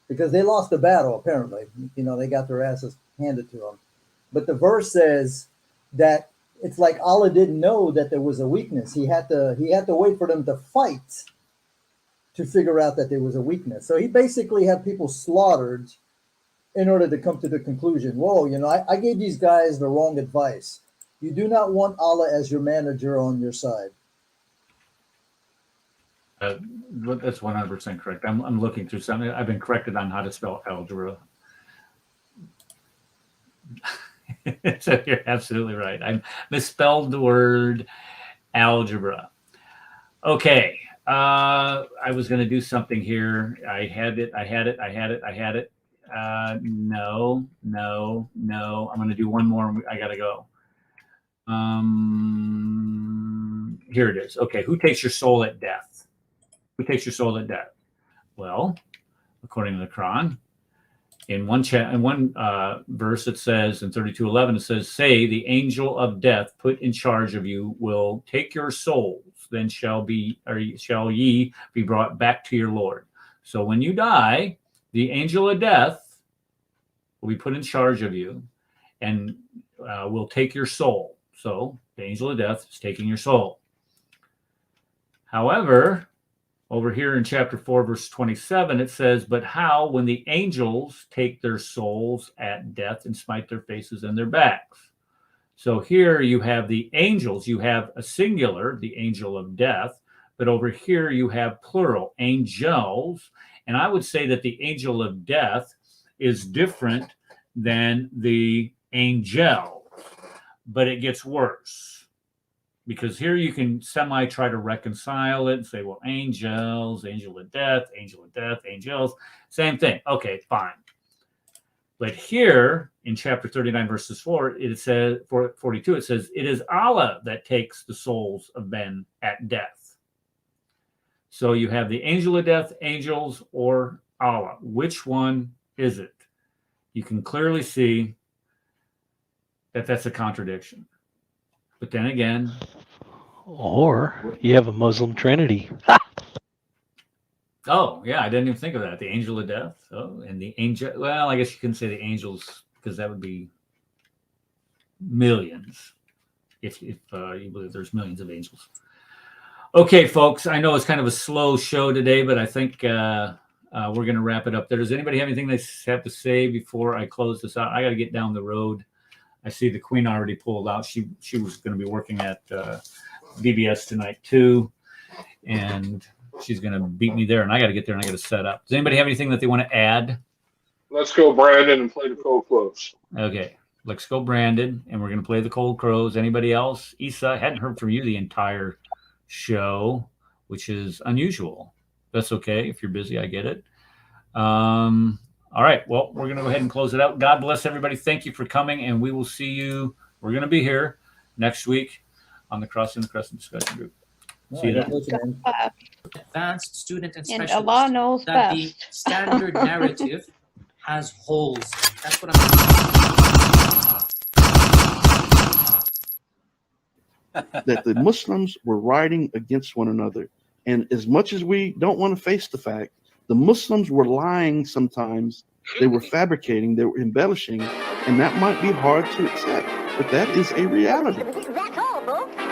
Because they lost the battle, apparently. You know, they got their asses handed to them. But the verse says that it's like Allah didn't know that there was a weakness. He had to wait for them to fight to figure out that there was a weakness. So he basically had people slaughtered in order to come to the conclusion, whoa, you know, I gave these guys the wrong advice. You do not want Allah as your manager on your side. That's 100% correct. I'm looking through something. I've been corrected on how to spell algebra. So you're absolutely right. I misspelled the word algebra. Okay. I was going to do something here. I had it. No. I'm going to do one more. I got to go. Here it is. Okay. Who takes your soul at death? Who takes your soul at death? Well, according to the Quran, in one verse it says, in 32:11 it says, say the angel of death put in charge of you will take your souls, then shall ye be brought back to your Lord. So when you die, the angel of death will be put in charge of you and will take your soul. So the angel of death is taking your soul. However, over here in chapter 4, verse 27, it says, but how when the angels take their souls at death and smite their faces and their backs? So here you have the angels, you have a singular, the angel of death, but over here you have plural, angels. And I would say that the angel of death is different than the angel, but it gets worse. Because here you can try to reconcile it and say, well, angels, angel of death, angels, same thing. Okay, fine. But here in chapter 39, verses 4, it says, 42, it says, it is Allah that takes the souls of men at death. So you have the angel of death, angels, or Allah. Which one is it? You can clearly see that that's a contradiction. But then again, or you have a Muslim Trinity. Oh, yeah, I didn't even think of that. The angel of death. Oh, and the angel. Well, I guess you can say the angels because that would be millions if you believe there's millions of angels. Okay, folks, I know it's kind of a slow show today, but I think we're going to wrap it up there. Does anybody have anything they have to say before I close this out? I got to get down the road. I see the Queen already pulled out. She was going to be working at BBS tonight too, and she's going to beat me there, and I got to get there and I got to set up. Does anybody have anything that they want to add? Let's go, Brandon, and play the Cold Close. Okay, let's go, Brandon, and we're going to play the Cold Crows. Anybody else? Issa, I hadn't heard from you the entire show, which is unusual. That's okay. If you're busy, I get it. All right. Well, we're going to go ahead and close it out. God bless everybody. Thank you for coming, and we will see you. We're going to be here next week on the Crescent discussion group. See you then. Advanced student and And specialist. Allah knows that best. the standard narrative has holes. That's what I'm that the Muslims were rioting against one another. And as much as we don't want to face the fact, the Muslims were lying sometimes. They were fabricating, they were embellishing, and that might be hard to accept, but that is a reality. That's all, folks.